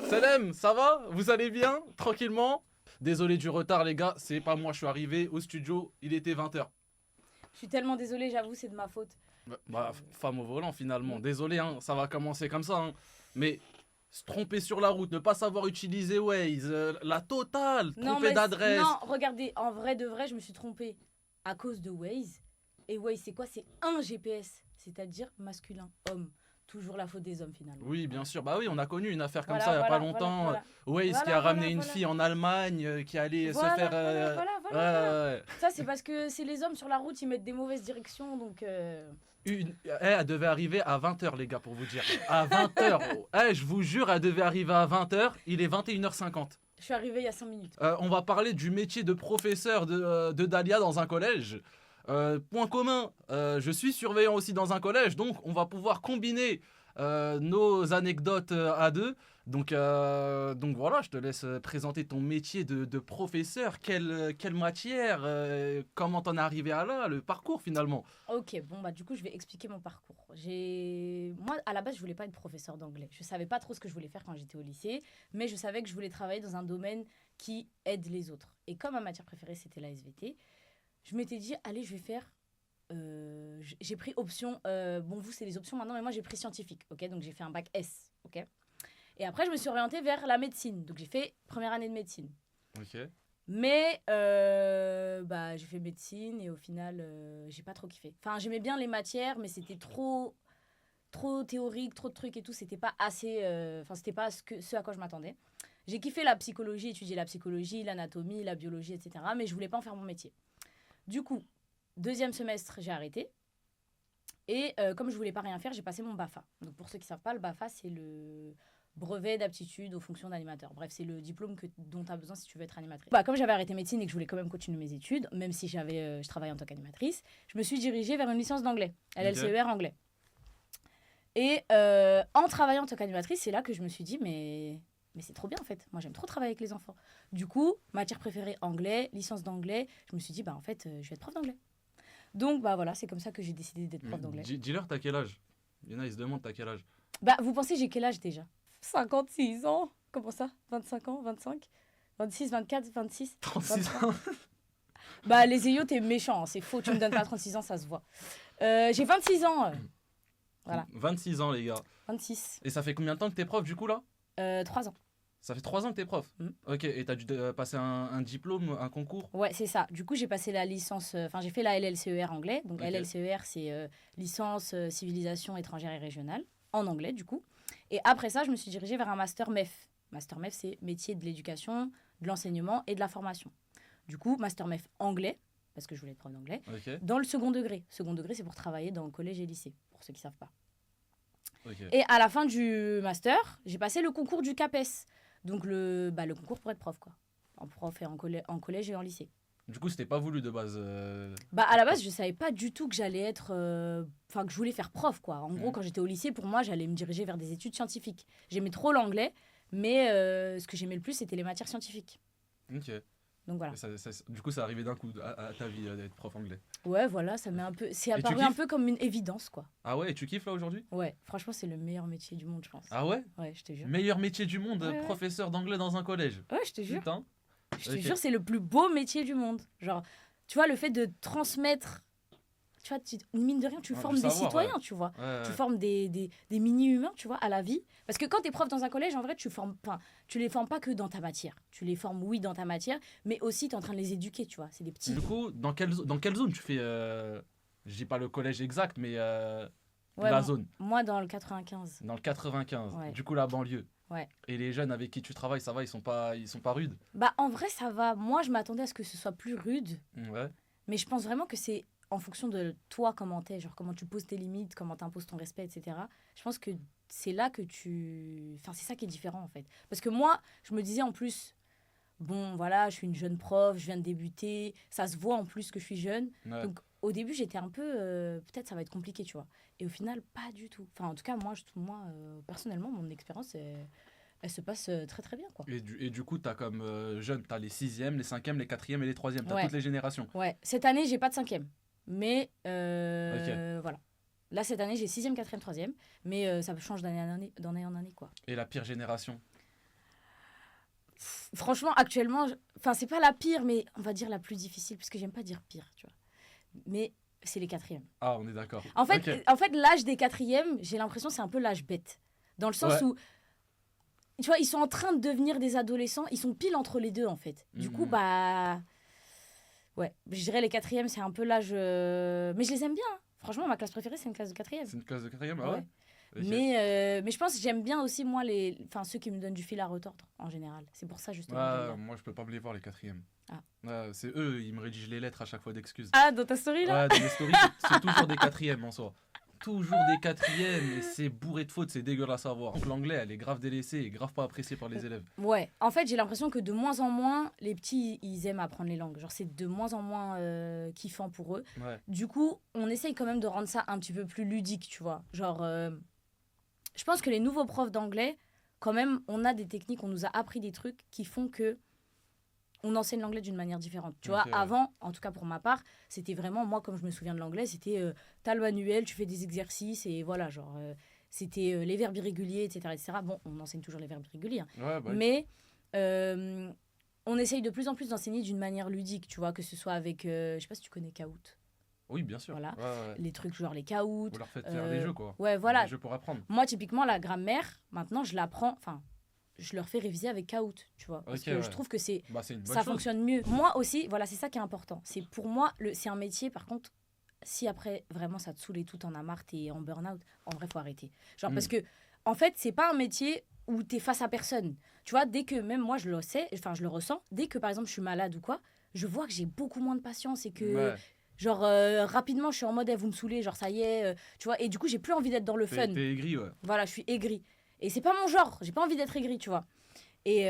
Salem, ça va? Vous allez bien? Tranquillement? Désolé du retard les gars, c'est pas moi, je suis arrivé au studio, il était 20h. Je suis tellement désolée, j'avoue, c'est de ma faute. Femme au volant finalement, Mm. désolé, hein, ça va commencer comme ça. Hein. Mais se tromper sur la route, ne pas savoir utiliser Waze, la totale, tromper d'adresse. Non, regardez, en vrai de vrai, je me suis trompée à cause de Waze. Et Waze, c'est quoi? C'est un GPS, c'est-à-dire masculin, homme. Toujours la faute des hommes finalement. Oui, bien sûr. Bah oui, on a connu une affaire comme Voilà, ça il y a pas voilà, longtemps. voilà. Waze qui Voilà, a ramené voilà, une voilà. fille en Allemagne qui allait Voilà, se faire. voilà. Ouais. Ça, c'est parce que c'est les hommes sur la route, ils mettent des mauvaises directions, donc... Elle devait arriver à 20h, les gars, pour vous dire. À 20h. Je vous jure, elle devait arriver à 20h. Il est 21h50. Je suis arrivée il y a 5 minutes. On va parler du métier de professeur de Dahlia dans un collège. Point commun, je suis surveillant aussi dans un collège, donc on va pouvoir combiner nos anecdotes à deux. Donc voilà, je te laisse présenter ton métier de professeur. Quelle matière, comment t'en es arrivé à là, le parcours finalement. Ok, bon, bah du coup, je vais expliquer mon parcours. Moi, à la base, je voulais pas être professeur d'anglais. Je savais pas trop ce que je voulais faire quand j'étais au lycée, mais je savais que je voulais travailler dans un domaine qui aide les autres. Et comme ma matière préférée, c'était la SVT, je m'étais dit, allez, je vais faire... j'ai pris option... bon, vous, c'est les options maintenant, mais moi, j'ai pris scientifique, ok? Donc, j'ai fait un bac S, ok? Et après, je me suis orientée vers la médecine. Donc, j'ai fait première année de médecine. Ok. Mais bah, j'ai fait médecine et au final, j'ai pas trop kiffé. Enfin, j'aimais bien les matières, mais c'était trop théorique, trop de trucs et tout. C'était pas assez. Enfin, c'était pas ce à quoi je m'attendais. J'ai kiffé la psychologie, étudier la psychologie, l'anatomie, la biologie, etc. Mais je voulais pas en faire mon métier. Du coup, deuxième semestre, j'ai arrêté. Et comme je voulais pas rien faire, j'ai passé mon BAFA. Donc, pour ceux qui savent pas, le BAFA, c'est le brevet d'aptitude aux fonctions d'animateur. Bref, c'est le diplôme dont tu as besoin si tu veux être animatrice. Bah, comme j'avais arrêté médecine et que je voulais quand même continuer mes études, même si je travaillais en tant qu'animatrice, je me suis dirigée vers une licence d'anglais, LLCER anglais. Et en travaillant en tant qu'animatrice, c'est là que je me suis dit, mais c'est trop bien en fait. Moi, j'aime trop travailler avec les enfants. Du coup, matière préférée anglais, licence d'anglais, je me suis dit, bah en fait, je vais être prof d'anglais. Donc, bah voilà, c'est comme ça que j'ai décidé d'être prof d'anglais. Dis-leur, t'as quel âge? Il y en a, ils se demandent, t'as quel âge? Bah, vous pensez, j'ai quel âge déjà? 56 ans. Comment ça? 25 ans? 25? 26, 24, 26? 36 ans. Bah, les EIO, t'es méchant. Hein. C'est faux. Tu me donnes pas 36 ans, ça se voit. J'ai 26 ans. Voilà. 26 ans, les gars. 26. Et ça fait combien de temps que t'es prof, du coup, là? 3 ans. Ça fait 3 ans que t'es prof. Ok, et t'as dû passer un diplôme, un concours? Ouais, c'est ça. Du coup, j'ai passé la licence... Enfin, j'ai fait la LLCER anglais. Donc, LLCER, c'est licence civilisation étrangère et régionale. En anglais, du coup. Et après ça, je me suis dirigée vers un master MEF. Master MEF, c'est métier de l'éducation, de l'enseignement et de la formation. Du coup, master MEF anglais, parce que je voulais être prof d'anglais, dans le second degré. Second degré, c'est pour travailler dans le collège et lycée, pour ceux qui ne savent pas. Et à la fin du master, j'ai passé le concours du CAPES. Donc, le concours pour être prof, quoi. En prof et en collège et en lycée. Du coup, c'était pas voulu de base. Bah, à la base, je savais pas du tout que j'allais être. Enfin, que je voulais faire prof, quoi. En gros, quand j'étais au lycée, pour moi, j'allais me diriger vers des études scientifiques. J'aimais trop l'anglais, mais ce que j'aimais le plus, c'était les matières scientifiques. Ok. Donc voilà. Du coup, ça arrivait d'un coup à ta vie d'être prof anglais. Ouais, voilà, ça m'est un peu. C'est apparu un peu comme une évidence, quoi. Ah ouais, et tu kiffes là aujourd'hui? Ouais, franchement, c'est le meilleur métier du monde, je pense. Ah ouais? Ouais, je te jure. Meilleur métier du monde, ouais. professeur d'anglais dans un collège. Ouais, je te jure. Putain. Je te jure, c'est le plus beau métier du monde. Genre, tu vois, le fait de transmettre. Tu vois, mine de rien, tu formes des citoyens, tu vois. Tu formes des mini-humains, tu vois, à la vie. Parce que quand tu es prof dans un collège, en vrai, tu les formes pas que dans ta matière. Tu les formes, oui, dans ta matière, mais aussi tu es en train de les éduquer, tu vois. C'est des petits. Du coup, dans quelle zone tu fais je dis pas le collège exact, mais la zone. Moi, dans le 95. Dans le 95. Ouais. Du coup, la banlieue. Ouais. Et les jeunes avec qui tu travailles, ça va, ils sont pas rudes? Bah, en vrai, ça va. Moi, je m'attendais à ce que ce soit plus rude. Ouais. Mais je pense vraiment que c'est en fonction de toi, comment t'es, genre comment tu poses tes limites, comment t'imposes ton respect, etc. Je pense que c'est là que tu... Enfin, c'est ça qui est différent, en fait. Parce que moi, je me disais en plus, bon, voilà, je suis une jeune prof, je viens de débuter, ça se voit en plus que je suis jeune. Ouais. Donc, au début, j'étais un peu... peut-être ça va être compliqué, tu vois. Et au final, pas du tout. Enfin, en tout cas, moi personnellement, mon expérience, elle se passe très, très bien, quoi. Et du coup, t'as comme jeunes, t'as les 6e, les 5e, les 4e et les 3e. T'as Ouais. toutes les générations. Ouais. Cette année, j'ai pas de 5e. Mais voilà. Là, cette année, j'ai 6e, 4e, 3e. Mais ça change d'année en année, quoi. Et la pire génération? franchement, actuellement, enfin, c'est pas la pire, mais on va dire la plus difficile, parce que j'aime pas dire pire, tu vois. Mais c'est les quatrièmes. Ah, on est d'accord. En fait, Ok. l'âge des quatrièmes, j'ai l'impression que c'est un peu l'âge bête. Dans le sens Ouais. où, tu vois, ils sont en train de devenir des adolescents, ils sont pile entre les deux, en fait. Du coup, bah... Ouais, je dirais les quatrièmes, c'est un peu l'âge... Mais je les aime bien, hein. Franchement, ma classe préférée, c'est une classe de quatrième. C'est une classe de quatrième, ah ouais? Ouais. Ok. Mais je pense que j'aime bien aussi, moi, ceux qui me donnent du fil à retordre, en général. C'est pour ça, justement. que j'aime Ouais, bien. moi, je peux pas me les voir, les quatrièmes. Ah. Ouais, c'est eux, ils me rédigent les lettres à chaque fois d'excuses. Ah, dans ta story, là? Ouais, dans mes stories, c'est toujours des quatrièmes en soi. Toujours des quatrièmes, et c'est bourré de fautes, c'est dégueulasse à voir. Donc l'anglais, elle est grave délaissée et grave pas appréciée par les élèves. Ouais, en fait, j'ai l'impression que de moins en moins, les petits, ils aiment apprendre les langues. Genre, c'est de moins en moins kiffant pour eux. Ouais. Du coup, on essaye quand même de rendre ça un petit peu plus ludique, tu vois. Genre, je pense que les nouveaux profs d'anglais, quand même, on a des techniques, on nous a appris des trucs qui font que on enseigne l'anglais d'une manière différente. Tu vois, Ok. avant, en tout cas pour ma part, c'était vraiment, moi, comme je me souviens de l'anglais, c'était t'as le manuel, tu fais des exercices et voilà, genre, c'était les verbes irréguliers, etc., etc. Bon, on enseigne toujours les verbes irréguliers, hein. Ouais, bah oui. Mais on essaye de plus en plus d'enseigner d'une manière ludique, tu vois, que ce soit avec, je sais pas si tu connais Kahoot, Oui, bien sûr. Voilà. Ouais, ouais. les trucs genre les Kahoot. Vous leur faites faire des jeux, quoi. Ouais, voilà. Des jeux pour apprendre. Moi, typiquement, la grammaire, maintenant, je l'apprends, enfin, je leur fais réviser avec Kahoot, tu vois, parce Ok, que ouais. je trouve que Bah, c'est une bonne ça chose. fonctionne mieux. Moi aussi, voilà, c'est ça qui est important. C'est pour moi, c'est un métier, par contre, si après, vraiment, ça te saoule et tout, t'en as marre, t'es en burn-out, en vrai, faut arrêter. Genre, parce que, en fait, c'est pas un métier où t'es face à personne. Tu vois, dès que, même moi, je le sais, enfin, je le ressens, dès que, par exemple, je suis malade ou quoi, je vois que j'ai beaucoup moins de patience et que, Ouais. genre, rapidement, je suis en mode, vous me saoulez, genre, ça y est, tu vois, et du coup, j'ai plus envie d'être dans le fun. T'es aigri, ouais. Voilà, je suis aigrie. Et c'est pas mon genre, j'ai pas envie d'être aigrie, tu vois. Et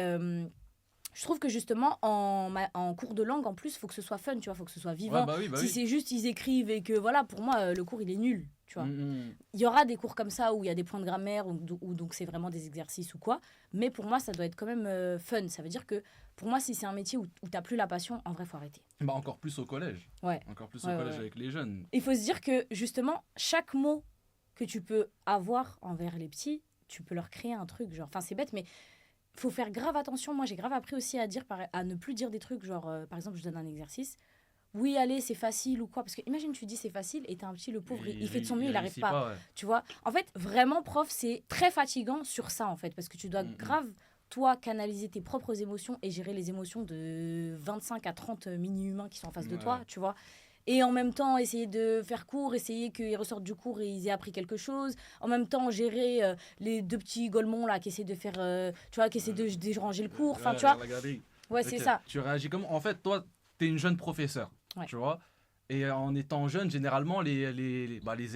je trouve que justement, en cours de langue, en plus, il faut que ce soit fun, tu vois, il faut que ce soit vivant. Ouais, bah oui, bah Si oui. c'est juste, ils écrivent et que voilà, pour moi, le cours, il est nul, tu vois. Mm. Il y aura des cours comme ça où il y a des points de grammaire, où donc c'est vraiment des exercices ou quoi. Mais pour moi, ça doit être quand même fun. Ça veut dire que pour moi, si c'est un métier où t'as plus la passion, en vrai, faut arrêter. Bah, encore plus au collège. Ouais. Encore plus Ouais, au collège ouais. avec les jeunes. Il faut se dire que justement, chaque mot que tu peux avoir envers les petits, tu peux leur créer un truc. Genre, enfin, c'est bête, mais faut faire grave attention. Moi, j'ai grave appris aussi à ne plus dire des trucs, genre, par exemple, je donne un exercice. Oui, allez, c'est facile ou quoi. Parce que imagine, tu dis c'est facile et t'as un petit, le pauvre, il fait de son mieux, il n'arrive réussit pas. ouais. Tu vois, en fait, vraiment, prof, c'est très fatigant sur ça, en fait. Parce que tu dois grave, toi, canaliser tes propres émotions et gérer les émotions de 25 à 30 mini-humains qui sont en face de toi, tu vois. Et en même temps, essayer de faire court, essayer qu'ils ressortent du cours et ils aient appris quelque chose. En même temps, gérer les deux petits golemons là qui essaient de faire, tu vois, qui essaient de déranger le cours. Enfin, tu vois. Ouais, c'est ça. Tu réagis comment? En fait, toi, t'es une jeune professeure, Ouais. tu vois. Et en étant jeune, généralement, les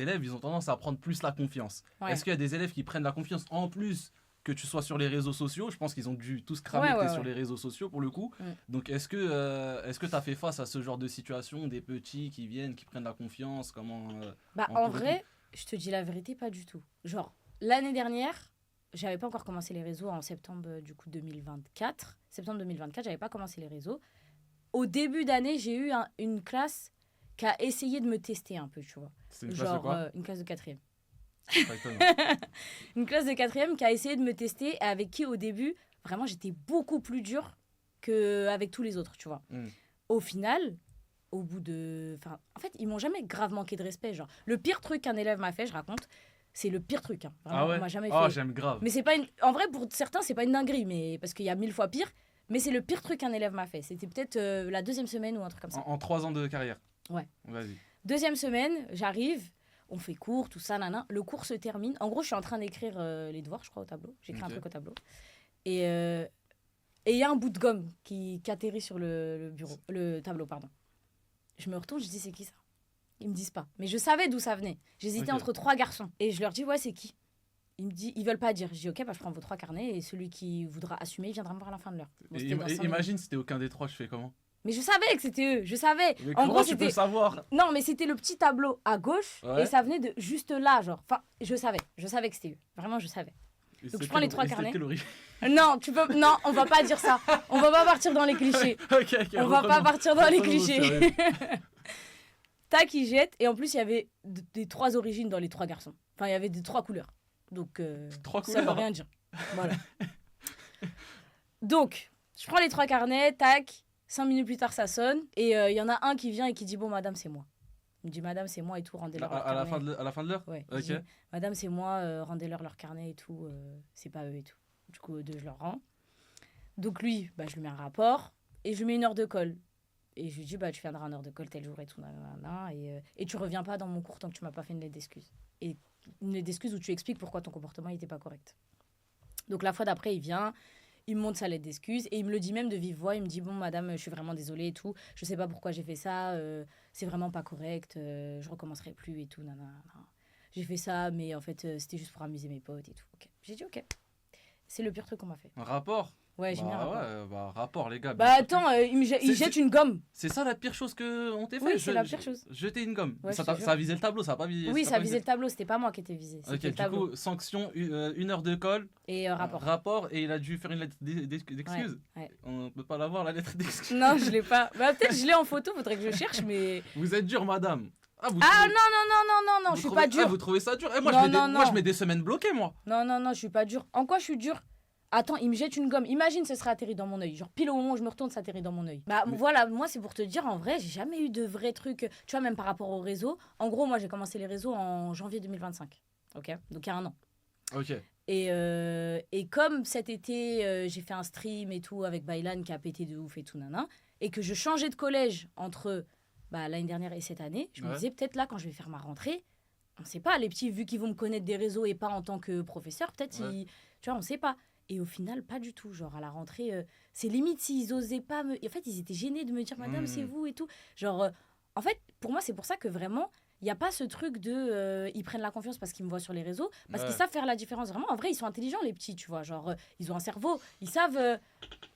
élèves, ils ont tendance à prendre plus la confiance. Ouais. Est-ce qu'il y a des élèves qui prennent la confiance en plus que tu sois sur les réseaux sociaux? Je pense qu'ils ont dû tous cramer que t'es sur les réseaux sociaux pour le coup. Donc, est-ce que tu as fait face à ce genre de situation, des petits qui viennent, qui prennent la confiance? Comment Bah, en vrai, je te dis la vérité, pas du tout. Genre, l'année dernière, j'avais pas encore commencé les réseaux en septembre du coup 2024. Septembre 2024, j'avais pas commencé les réseaux. Au début d'année, j'ai eu une classe qui a essayé de me tester un peu, tu vois. C'est une classe de quoi? Une classe de quatrième. Pas étonnant. Une classe de quatrième qui a essayé de me tester et avec qui, au début, vraiment, j'étais beaucoup plus dure qu'avec tous les autres, tu vois. Au final, au bout de... Enfin, en fait, ils m'ont jamais grave manqué de respect. Genre, le pire truc qu'un élève m'a fait, je raconte, c'est le pire truc. Hein. Vraiment, Ah ouais? on m'a jamais Ah, fait. j'aime grave. Mais c'est pas une... En vrai, pour certains, c'est pas une dinguerie, mais parce qu'il y a 1000 fois pire. Mais c'est le pire truc qu'un élève m'a fait. C'était peut-être la deuxième semaine ou un truc comme ça. En 3 ans de carrière? Ouais. Vas-y. Deuxième semaine, j'arrive, on fait cours, tout ça, nanan. Le cours se termine. En gros, je suis en train d'écrire les devoirs, je crois, au tableau. J'écris un truc au tableau. Et il y a un bout de gomme qui atterrit sur le tableau, pardon. Je me retourne, je dis, c'est qui ça? Ils me disent pas. Mais je savais d'où ça venait. J'hésitais entre 3 garçons. Et je leur dis, ouais, c'est qui? Ils veulent pas dire. Je dis, ok, bah, je prends vos 3 carnets et celui qui voudra assumer, il viendra me voir à la fin de l'heure. Bon, imagine si c'était aucun des 3, je fais comment? Mais je savais que c'était eux, je savais. Mais en gros, tu peux savoir? Non, mais c'était le petit tableau à gauche et ça venait de juste là, genre. Enfin, je savais que c'était eux. Vraiment, je savais. Donc je prends les 3 carnets. Non, non, on va pas dire ça. On va pas partir dans les clichés. On va pas partir dans les clichés. Tac, il jette et en plus il y avait des 3 origines dans les 3 garçons. Enfin, il y avait des 3 couleurs. Donc 3 ça veut couleurs. rien dire. Voilà. Donc Je prends les 3 carnets, tac, 5 minutes plus tard, ça sonne. Et il y en a un qui vient et qui dit, bon, madame, c'est moi. Il me dit, madame, c'est moi et tout, rendez-leur leur À la carnet. à la fin de l'heure. Ouais. Ok. Je dis, madame, c'est moi, rendez-leur leur carnet et tout, c'est pas eux et tout. Du coup, eux deux, je leur rends. Donc lui, bah, je lui mets un rapport et je lui mets 1 heure de colle. Et je lui dis, bah, tu viendras 1 heure de colle tel jour et tout, nanana, et tu reviens pas dans mon cours tant que tu m'as pas fait une lettre d'excuse. Et une lettre d'excuse où tu expliques pourquoi ton comportement n'était pas correct. Donc la fois d'après, il vient, il me montre sa lettre d'excuse et il me le dit même de vive voix. Il me dit, bon, madame, je suis vraiment désolée et tout. Je sais pas pourquoi j'ai fait ça, c'est vraiment pas correct, je recommencerai plus et tout, nanana. J'ai fait ça, mais en fait, c'était juste pour amuser mes potes et tout. Ok. J'ai dit, ok. C'est le pire truc qu'on m'a fait. Un rapport. Ouais, j'ai mis un rapport. Ouais, bah rapport les gars. Bah bien sûr que- attends, il C'est- jette une gomme. C'est ça la pire chose que on t'ait fait. Oui, c'est la pire chose. Jeter une gomme. Ouais, ça, je te jure. ça a visé le tableau, ça a pas visé. Oui, ça a ça pas visait le tableau, c'était pas moi qui étais visé. C'était Ok, le du tableau. coup, sanction, 1 heure de colle, Et rapport. rapport, et il a dû faire une lettre d'excuse. Ouais. On peut pas l'avoir, la lettre d'excuse. Non, je l'ai pas. Bah, peut-être je l'ai en photo, faudrait que je cherche, mais. Vous êtes dur, madame. Ah, vous Ah trouvez- non, non, non, non, non, non, vous je suis trouvez- pas dure. Ah, vous trouvez ça dur moi, Non, je mets non, moi, non. je mets des semaines bloquées, moi. Non, non, non, je suis pas dure. En quoi je suis dure? Attends, il me jette une gomme. Imagine, ce serait atterri dans mon œil. Genre, pile au moment où je me retourne, ça atterrit dans mon œil. Bah Mais- voilà, moi, c'est pour te dire, en vrai, j'ai jamais eu de vrais trucs. Tu vois, même par rapport au réseau. En gros, moi, j'ai commencé les réseaux en janvier 2025. Ok? Donc, il y a 1 an. Ok. Et comme cet été, j'ai fait un stream et tout avec Baylan qui a pété de ouf et tout, nana, et que je changeais de collège entre l'année dernière et cette année, je me Ouais. disais peut-être là, quand je vais faire ma rentrée, on sait pas, les petits, vu qu'ils vont me connaître des réseaux et pas en tant que professeur, peut-être, Ouais. tu vois, on sait pas. Et au final, pas du tout. Genre, à la rentrée, c'est limite s'ils osaient pas me. En fait, ils étaient gênés de me dire, madame, c'est vous et tout. Genre, en fait, pour moi, c'est pour ça que vraiment, il n'y a pas ce truc de. Ils prennent la confiance parce qu'ils me voient sur les réseaux, parce Ouais. qu'ils savent faire la différence. Vraiment, en vrai, ils sont intelligents, les petits, tu vois. Genre, ils ont un cerveau. Ils savent.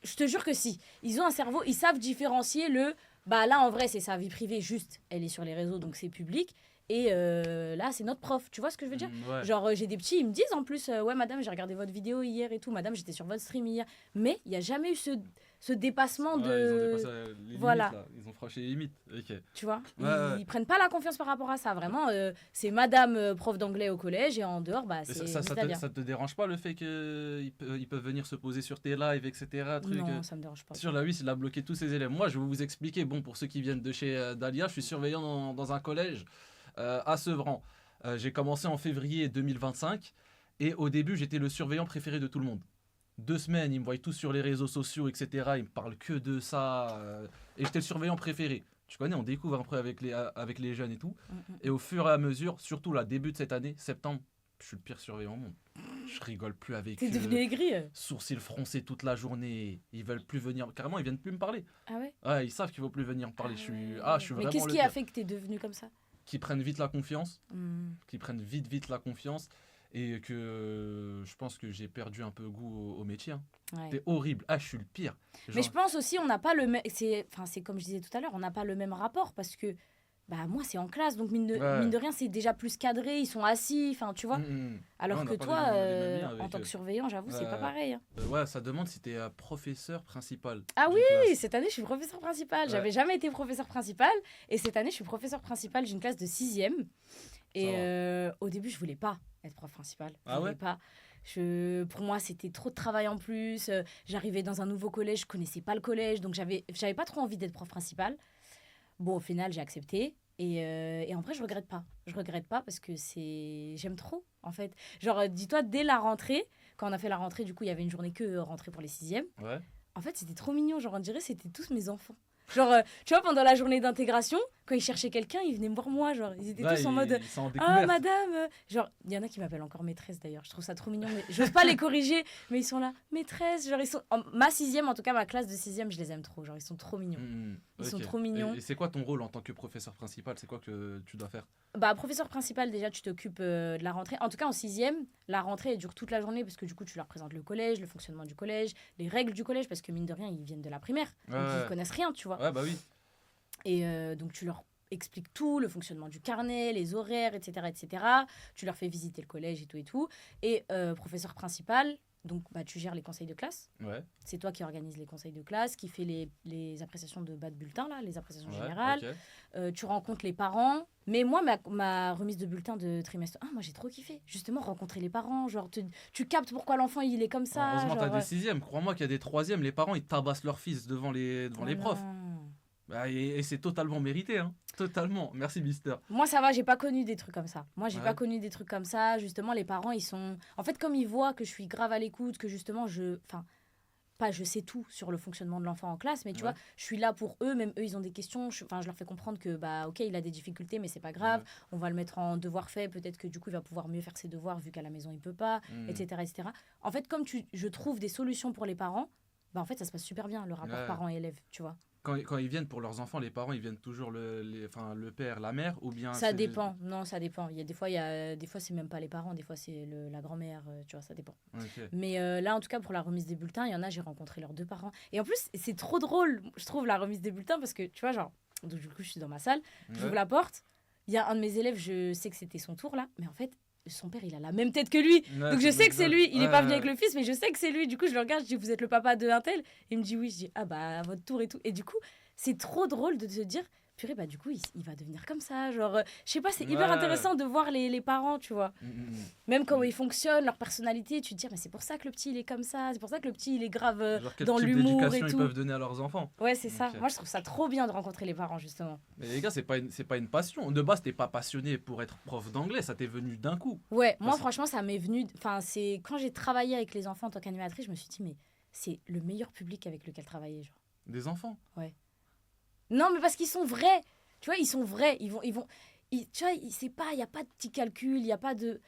Je te jure que si. Ils ont un cerveau, ils savent différencier le. Bah là, en vrai, c'est sa vie privée, juste. Elle est sur les réseaux, donc c'est public. Et là, c'est notre prof. Tu vois ce que je veux dire? Ouais. Genre, j'ai des petits, ils me disent en plus, ouais, madame, j'ai regardé votre vidéo hier et tout. Madame, j'étais sur votre stream hier. Mais il n'y a jamais eu ce dépassement Ouais, de. ils ont dépassé les limites, Voilà. là. Ils ont franchi les limites. Ok. Tu vois, Ouais, ils prennent pas la confiance par rapport à ça. Vraiment, c'est madame prof d'anglais au collège et en dehors, bah, Et c'est ça, Miss Dalia. ça te dérange pas le fait qu'ils peuvent venir se poser sur tes lives, etc. Truc, Non, ça me dérange pas. Sur la 8, il a bloqué tous ses élèves. Moi, je vais vous expliquer. Bon, pour ceux qui viennent de chez Dalia, je suis surveillant dans un collège à Sevran. J'ai commencé en février 2025 et au début, j'étais le surveillant préféré de tout le monde. 2 semaines, ils me voient tous sur les réseaux sociaux, etc. Ils me parlent que de ça. Et j'étais le surveillant préféré. Tu connais, on découvre un peu avec les jeunes et tout. Et au fur et à mesure, surtout là, début de cette année, septembre, je suis le pire surveillant au monde. Je rigole plus avec T'es eux. devenu aigri? Sourcils froncés toute la journée. Ils veulent plus venir. Carrément, ils viennent plus me parler. Ah ouais? Ouais, ils savent qu'il ne faut plus venir me parler. Je suis Mais vraiment qu'est-ce le qui a pire. fait que t'es devenu comme ça? Qui prennent vite la confiance. Hmm, Qui prennent vite la confiance. Et que je pense que j'ai perdu un peu goût au métier. Hein. ouais. C'est horrible. Ah, je suis le pire. Mais Genre- je pense aussi, on n'a pas le même. C'est comme je disais tout à l'heure, on n'a pas le même rapport parce que bah, moi, c'est en classe, donc mine Ouais. de rien, c'est déjà plus cadré, ils sont assis, enfin, tu vois. Alors Ouais, on que n'a pas toi, les mêmes liens en avec tant eux. que surveillant, j'avoue, c'est pas Ouais. pareil. Hein. Ouais, ça demande si t'es professeur principal. Ah d'une oui, classe. cette année, je suis professeur principal. Ouais. J'avais jamais été professeur principal. Et cette année, je suis professeur principal d'une classe de 6e. Et va. au début, je voulais pas être prof principal. Je Ah voulais ouais pas. Pour moi, c'était trop de travail en plus. J'arrivais dans un nouveau collège, je connaissais pas le collège. Donc, j'avais pas trop envie d'être prof principal. Bon, au final, j'ai accepté. Et en vrai, je regrette pas. Je regrette pas parce que j'aime trop, en fait. Genre, dis-toi, dès la rentrée, quand on a fait la rentrée, du coup, il y avait une journée que rentrée pour les 6e. Ouais. En fait, c'était trop mignon. Genre, on dirait que c'était tous mes enfants. Genre, tu vois, pendant la journée d'intégration, quand ils cherchaient quelqu'un, ils venaient me voir moi. Genre, ils étaient Ouais, tous en mode ils sont en ah, découverte. madame Genre, il y en a qui m'appellent encore maîtresse d'ailleurs. Je trouve ça trop mignon. Mais j'ose pas les corriger, mais ils sont là, maîtresse. Genre, ils sont. Ma 6e, en tout cas, ma classe de 6e, je les aime trop. Genre, ils sont trop mignons. Ils sont Ok. trop mignons. Et c'est quoi ton rôle en tant que professeur principal? C'est quoi que tu dois faire? Bah, professeur principal, déjà, tu t'occupes de la rentrée. En tout cas, en 6e, la rentrée, elle dure toute la journée parce que du coup, tu leur présentes le collège, le fonctionnement du collège, les règles du collège, parce que mine de rien, ils viennent de la primaire. Donc, Ouais. ils connaissent rien, tu vois. Ouais, bah oui. Et donc, tu leur expliques tout, le fonctionnement du carnet, les horaires, etc., etc. Tu leur fais visiter le collège et tout et tout. Et professeur principal, Donc, bah, tu gères les conseils de classe. Ouais. C'est toi qui organise les conseils de classe, qui fait les appréciations de bas de bulletin, là, les appréciations Ouais. générales. Ok. Tu rencontres les parents. Mais moi, ma remise de bulletin de trimestre 1, moi, j'ai trop kiffé. Justement, rencontrer les parents. Genre, tu captes pourquoi l'enfant, il est comme ça. Heureusement, Genre... t'as des sixièmes. Crois-moi qu'il y a des troisièmes. Les parents, ils tabassent leur fils devant les profs. Non. Bah, et c'est totalement mérité, hein. Totalement. Merci, Mister. Moi, ça va, j'ai pas connu des trucs comme ça. Moi, j'ai Ouais. pas connu des trucs comme ça. Justement, les parents, ils sont... En fait, comme ils voient que je suis grave à l'écoute, que justement, Enfin, pas je sais tout sur le fonctionnement de l'enfant en classe, mais tu Ouais. vois, je suis là pour eux, même eux, ils ont des questions. Enfin, je leur fais comprendre que, bah, ok, il a des difficultés, mais c'est pas grave. Ouais. On va le mettre en devoir fait. Peut-être que du coup, il va pouvoir mieux faire ses devoirs vu qu'à la maison, il peut pas, Hmm. etc., etc. En fait, comme je trouve des solutions pour les parents, bah, en fait, ça se passe super bien, le rapport Ouais. parent-élève, tu vois. Quand ils viennent pour leurs enfants, les parents, ils viennent toujours le père, la mère, ou bien Ça c'est... dépend. Non, ça dépend. Des fois, c'est même pas les parents. Des fois, c'est la grand-mère. Tu vois, ça dépend. Ok. Mais là, en tout cas, pour la remise des bulletins, il y en a, j'ai rencontré leurs deux parents. Et en plus, c'est trop drôle, je trouve, la remise des bulletins, parce que, tu vois, genre, donc, du coup, je suis dans ma salle, j'ouvre Ouais. la porte, il y a un de mes élèves, je sais que c'était son tour, là, mais en fait, son père, il a la même tête que lui. Ouais, Donc, je sais que c'est lui. Il est ouais, pas venu ouais. avec le fils, mais je sais que c'est lui. Du coup, je le regarde, je dis, vous êtes le papa de un tel? Il me dit oui. Je dis, ah bah, à votre tour et tout. Et du coup, c'est trop drôle de se dire, purée, bah, du coup, il va devenir comme ça. Genre, je sais pas, c'est hyper Ouais. intéressant de voir les parents, tu vois. Mm. Même comment ils fonctionnent, leur personnalité, tu te dis, mais c'est pour ça que le petit, il est comme ça. C'est pour ça que le petit, il est grave Genre, quel dans type l'humour et d'éducation ils tout. peuvent donner à leurs enfants. Ouais, c'est ça. Ok. Moi, je trouve ça trop bien de rencontrer les parents, justement. Mais les gars, c'est pas une passion. De base, t'es pas passionné pour être prof d'anglais, ça t'est venu d'un coup. Ouais, moi, Parce- franchement, ça m'est venu. Enfin, c'est quand j'ai travaillé avec les enfants en tant qu'animatrice, je me suis dit, mais c'est le meilleur public avec lequel travailler, genre. Des enfants. Non, mais parce qu'ils sont vrais. Tu vois, ils sont vrais. Tu vois, c'est pas, il y a pas de petits calculs, il y a pas de.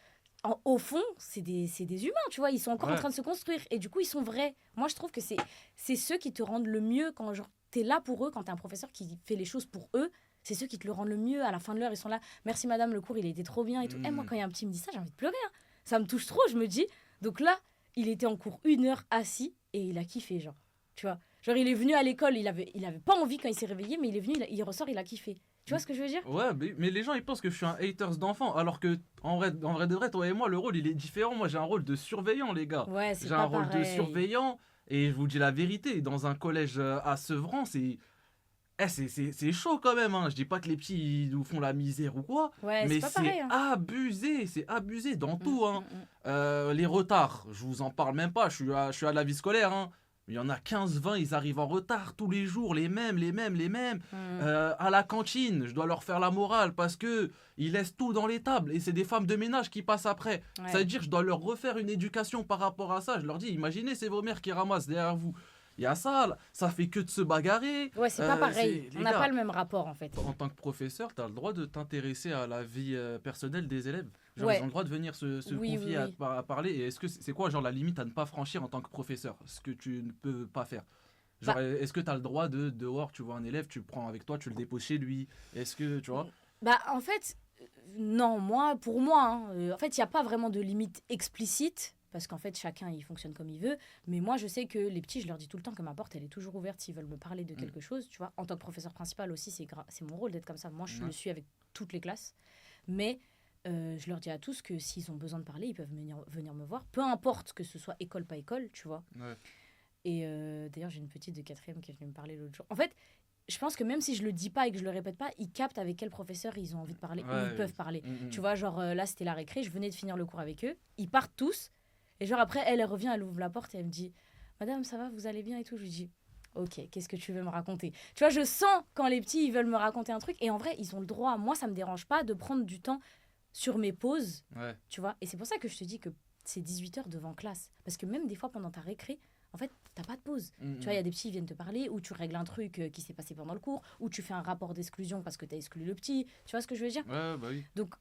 Au fond, c'est des humains, tu vois, ils sont encore en Ouais. train de se construire et du coup, ils sont vrais. Moi, je trouve que c'est ceux qui te rendent le mieux quand genre t'es là pour eux, quand t'es un professeur qui fait les choses pour eux, c'est ceux qui te le rendent le mieux. À la fin de l'heure, ils sont là. Merci madame, le cours, il a été trop bien et tout. Mm. Et moi, quand il y a un petit qui me dit ça, j'ai envie de pleurer, hein. Ça me touche trop, je me dis. Donc là, il était en cours 1 heure assis et il a kiffé, genre. Tu vois, genre il est venu à l'école, il avait pas envie quand il s'est réveillé, mais il est venu, il ressort, il a kiffé. Tu vois ce que je veux dire? Ouais, mais les gens ils pensent que je suis un haters d'enfants, alors que en vrai de vrai, toi et moi, le rôle il est différent. Moi j'ai un rôle de surveillant, les gars. Ouais, c'est J'ai pas un rôle de pareil. surveillant, et je vous dis la vérité, dans un collège à Sevran, c'est chaud quand même, hein. Je dis pas que les petits ils nous font la misère ou quoi, Ouais, mais c'est pas pareil, hein. c'est abusé dans tout, hein. Mm. Les retards, je vous en parle même pas, je suis à la vie scolaire, hein. Il y en a 15-20, ils arrivent en retard tous les jours, les mêmes. Mm. À la cantine, je dois leur faire la morale parce que ils laissent tout dans les tables et c'est des femmes de ménage qui passent après. Ouais. Ça veut dire que je dois leur refaire une éducation par rapport à ça. Je leur dis, imaginez, c'est vos mères qui ramassent derrière vous. Il y a ça, là, ça fait que de se bagarrer. Ouais, c'est pas pareil. Les On n'a gars, pas le même rapport en fait. en tant que professeur, tu as le droit de t'intéresser à la vie personnelle des élèves. Genre, Ouais. ils ont le droit de venir se Oui, confier oui, oui. à parler. Et est-ce que c'est quoi, genre, la limite à ne pas franchir en tant que professeur? Ce que tu ne peux pas faire. Genre, Bah- est-ce que tu as le droit de, dehors, tu vois un élève, tu le prends avec toi, tu le déposes chez lui? Est-ce que, tu vois? Bah, en fait, non, pour moi, hein, en fait, il n'y a pas vraiment de limite explicite, parce qu'en fait, chacun, il fonctionne comme il veut. Mais moi, je sais que les petits, je leur dis tout le temps que ma porte, elle est toujours ouverte s'ils veulent me parler de quelque chose, tu vois. En tant que professeur principal aussi, c'est mon rôle d'être comme ça. Moi, je Ouais. le suis avec toutes les classes. Mais je leur dis à tous que s'ils ont besoin de parler, ils peuvent venir me voir. Peu importe que ce soit école, pas école, tu vois. Ouais. Et d'ailleurs, j'ai une petite de 4e qui est venue me parler l'autre jour. En fait, je pense que même si je le dis pas et que je le répète pas, ils captent avec quel professeur ils ont envie de parler ou Ouais, ils peuvent parler. Mm. Tu vois, genre là, c'était la récré, je venais de finir le cours avec eux. Ils partent tous. Et genre après, elle revient, elle ouvre la porte et elle me dit, Madame, ça va, vous allez bien et tout. Je lui dis, ok, qu'est-ce que tu veux me raconter? Tu vois, je sens quand les petits, ils veulent me raconter un truc. Et en vrai, ils ont le droit. Moi, ça me dérange pas de prendre du temps sur mes pauses, Ouais. tu vois. Et c'est pour ça que je te dis que c'est 18 heures devant classe. Parce que même des fois, pendant ta récré, en fait, t'as pas de pause. Mm. Tu vois, il y a des petits qui viennent te parler, ou tu règles un truc qui s'est passé pendant le cours, ou tu fais un rapport d'exclusion parce que t'as exclu le petit. Tu vois ce que je veux dire? Ouais, bah oui. Donc,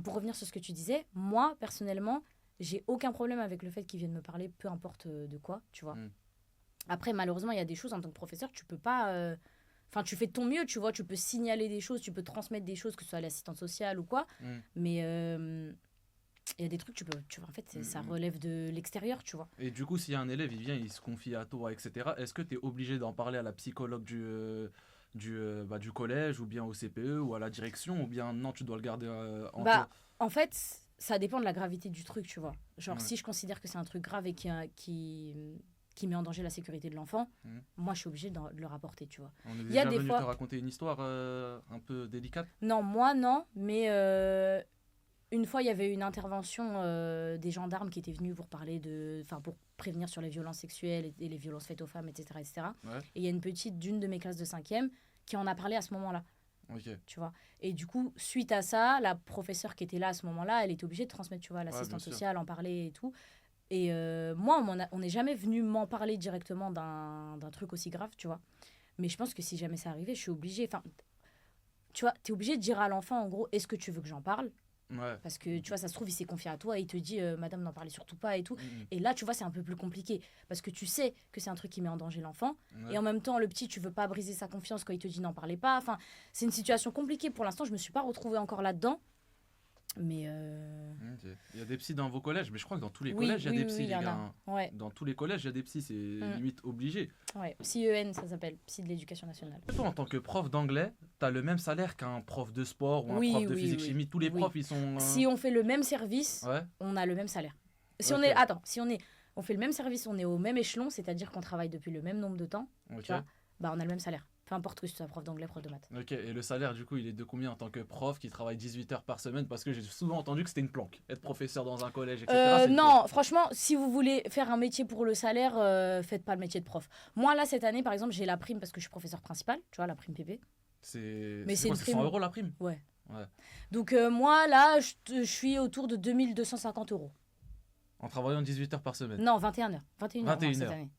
pour revenir sur ce que tu disais, moi, personnellement, j'ai aucun problème avec le fait qu'ils viennent me parler, peu importe de quoi, tu vois. Mm. Après, malheureusement, il y a des choses en tant que professeur, tu peux pas... Enfin, tu fais de ton mieux, tu vois, tu peux signaler des choses, tu peux transmettre des choses, que ce soit à l'assistante sociale ou quoi, Mm. mais il y a des trucs, tu vois, en fait, ça relève de l'extérieur, tu vois. Et du coup, s'il y a un élève, il vient, il se confie à toi, etc., est-ce que tu es obligé d'en parler à la psychologue du collège, ou bien au CPE, ou à la direction, ou bien non, tu dois le garder en Bah, toi? en fait, ça dépend de la gravité du truc, tu vois. Genre, Ouais. si je considère que c'est un truc grave et qui met en danger la sécurité de l'enfant, moi, je suis obligée de le rapporter, tu vois. On est y a déjà des venu fois- te raconter une histoire un peu délicate. Non, moi, non, mais une fois, il y avait une intervention des gendarmes qui étaient venus pour parler pour prévenir sur les violences sexuelles et les violences faites aux femmes, etc., etc. Ouais. Et il y a une petite d'une de mes classes de 5e qui en a parlé à ce moment-là. Ok. Tu vois. Et du coup, suite à ça, la professeure qui était là à ce moment-là, elle était obligée de transmettre, tu vois, à l'assistante bien sûr. sociale, en parler et tout. Et moi, on n'est jamais venu m'en parler directement d'un truc aussi grave, tu vois. Mais je pense que si jamais ça arrivait, je suis obligée. Enfin, tu vois, t'es obligé de dire à l'enfant, en gros, est-ce que tu veux que j'en parle ? Ouais. Parce que, tu vois, ça se trouve, il s'est confié à toi et il te dit, madame, n'en parlez surtout pas et tout. Mhm. Et là, tu vois, c'est un peu plus compliqué. Parce que tu sais que c'est un truc qui met en danger l'enfant. Ouais. Et en même temps, le petit, tu veux pas briser sa confiance quand il te dit n'en parlez pas. Enfin, c'est une situation compliquée. Pour l'instant, je me suis pas retrouvée encore là-dedans. Mais Ok. Il y a des psys dans vos collèges, mais je crois que dans tous les oui, collèges, il y a oui, des oui, psys, il y les en gars. a. Ouais, Dans tous les collèges, il y a des psys, c'est limite obligé. ouais. PsyEN, ça s'appelle, Psy de l'éducation nationale. Toi, en tant que prof d'anglais, t'as le même salaire qu'un prof de sport ou un Oui, prof de oui, physique oui. chimie. Tous les Oui. profs, ils sont. Si on fait le même service, Ouais. on a le même salaire. Si Ok. on fait le même service, on est au même échelon, c'est-à-dire qu'on travaille depuis le même nombre de temps, Ok. tu vois, bah on a le même salaire. Peu importe que ce soit prof d'anglais, prof de maths. Ok. Et le salaire, du coup, il est de combien en tant que prof qui travaille 18 heures par semaine? Parce que j'ai souvent entendu que c'était une planque. Être professeur dans un collège, etc. c'est une planque. Non, franchement, si vous voulez faire un métier pour le salaire, faites pas le métier de prof. Moi, là, cette année, par exemple, j'ai la prime parce que je suis professeur principal, tu vois, la prime PP. Mais c'est quoi, une c'est 100 prime. euros la prime? Ouais. Ouais. Donc, moi, là, je suis autour de 2250 €. En travaillant 18 heures par semaine. Non, 21 heures. 21 heures, 21 cette heures. année.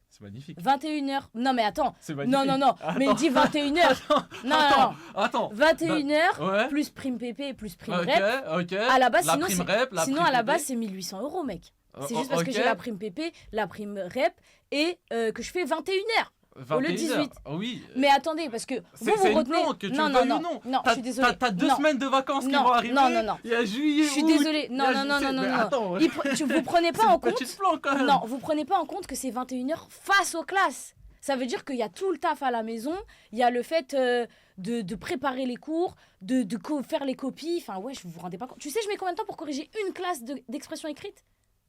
C'est magnifique. 21 heures. Non, mais attends. C'est magnifique. Non. Mais il dit 21 heures. Non, Attends, attends. 21 heures, Ouais. plus prime PP et plus prime Ok, rep. ok. À la base, la sinon, prime c'est- rep, la Sinon, prime à la PP. base, c'est 1800 €, mec. C'est juste parce que ok. j'ai la prime PP, la prime rep et que je fais 21 heures. au lieu de 21 heures. 18. Oui. Mais attendez, parce que C'est vous une retenez. planque, que tu non, le non, veuilles non, ou non. non, je suis désolée. T'as 2 Non. semaines de vacances qui Non, vont arriver. non. Il y a juillet, Je suis août, désolée. il y Non, a non, non, juillet. non, Mais non. attends, Vous prenez c'est pas en une compte. petite planque quand même. Non, vous prenez pas en compte que c'est 21 heures face aux classes. Ça veut dire qu'il y a tout le taf à la maison. Il y a le fait de préparer les cours, de faire les copies. Enfin, ouais, vous vous rendez pas compte. Tu sais, je mets combien de temps pour corriger une classe d'expression écrite?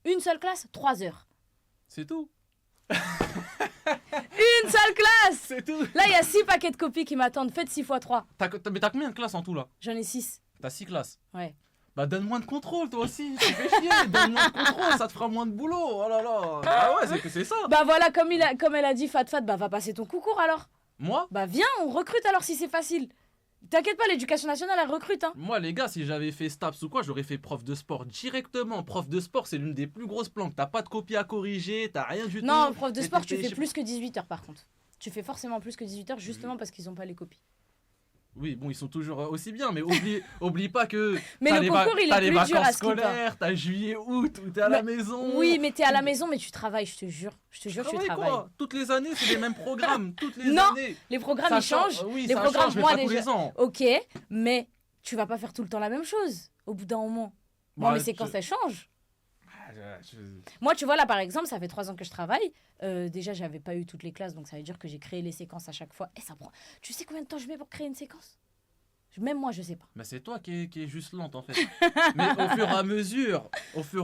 Une seule classe? 3 heures. C'est tout. Une seule classe! C'est tout. Là, il y a 6 paquets de copies qui m'attendent. Faites 6 x 3. Mais t'as combien de classes en tout là? J'en ai 6. T'as 6 classes. Ouais. Bah donne moins de contrôle toi aussi, tu fais chier, donne moins de contrôle, ça te fera moins de boulot, oh là là. Ah ouais, c'est que c'est ça. Bah voilà, comme elle a dit, Fat, bah va passer ton concours alors. Moi Bah viens, on recrute alors si c'est facile. T'inquiète pas, l'éducation nationale, elle recrute, hein. Moi les gars, si j'avais fait STAPS ou quoi, j'aurais fait prof de sport directement. Prof de sport, c'est l'une des plus grosses planques. T'as pas de copie à corriger, t'as rien du tout. Non, prof de Et sport, t'es- tu fais plus que 18 heures par contre. Tu fais forcément plus que 18 heures justement parce qu'ils ont pas les copies. Oui, bon, ils sont toujours aussi bien, mais oublie pas que Mais t'as le les concours, il est t'as les plus dur à vacances skipper. scolaires, t'as juillet, août, où t'es à la maison. Oui, mais t'es à la maison, mais tu travailles, je te jure. Je te jure, Ah tu ouais, travailles. quoi Toutes les années, c'est les mêmes programmes. Toutes les Non, années. Les programmes, Ça ils changent. Oui, les ça programmes, change, mais moi, pas tous déjà- les ans. Ok, mais tu vas pas faire tout le temps la même chose au bout d'un moment. Moi, Bah, mes séquences, elles changent. je- Moi, tu vois, là, par exemple, ça fait 3 ans que je travaille. Déjà, j'avais pas eu toutes les classes, donc ça veut dire que j'ai créé les séquences à chaque fois. Et ça prend. Tu sais combien de temps je mets pour créer une séquence? Même moi, je sais pas. Bah c'est toi qui est juste lente en fait. Mais au fur et à mesure, Oui, tu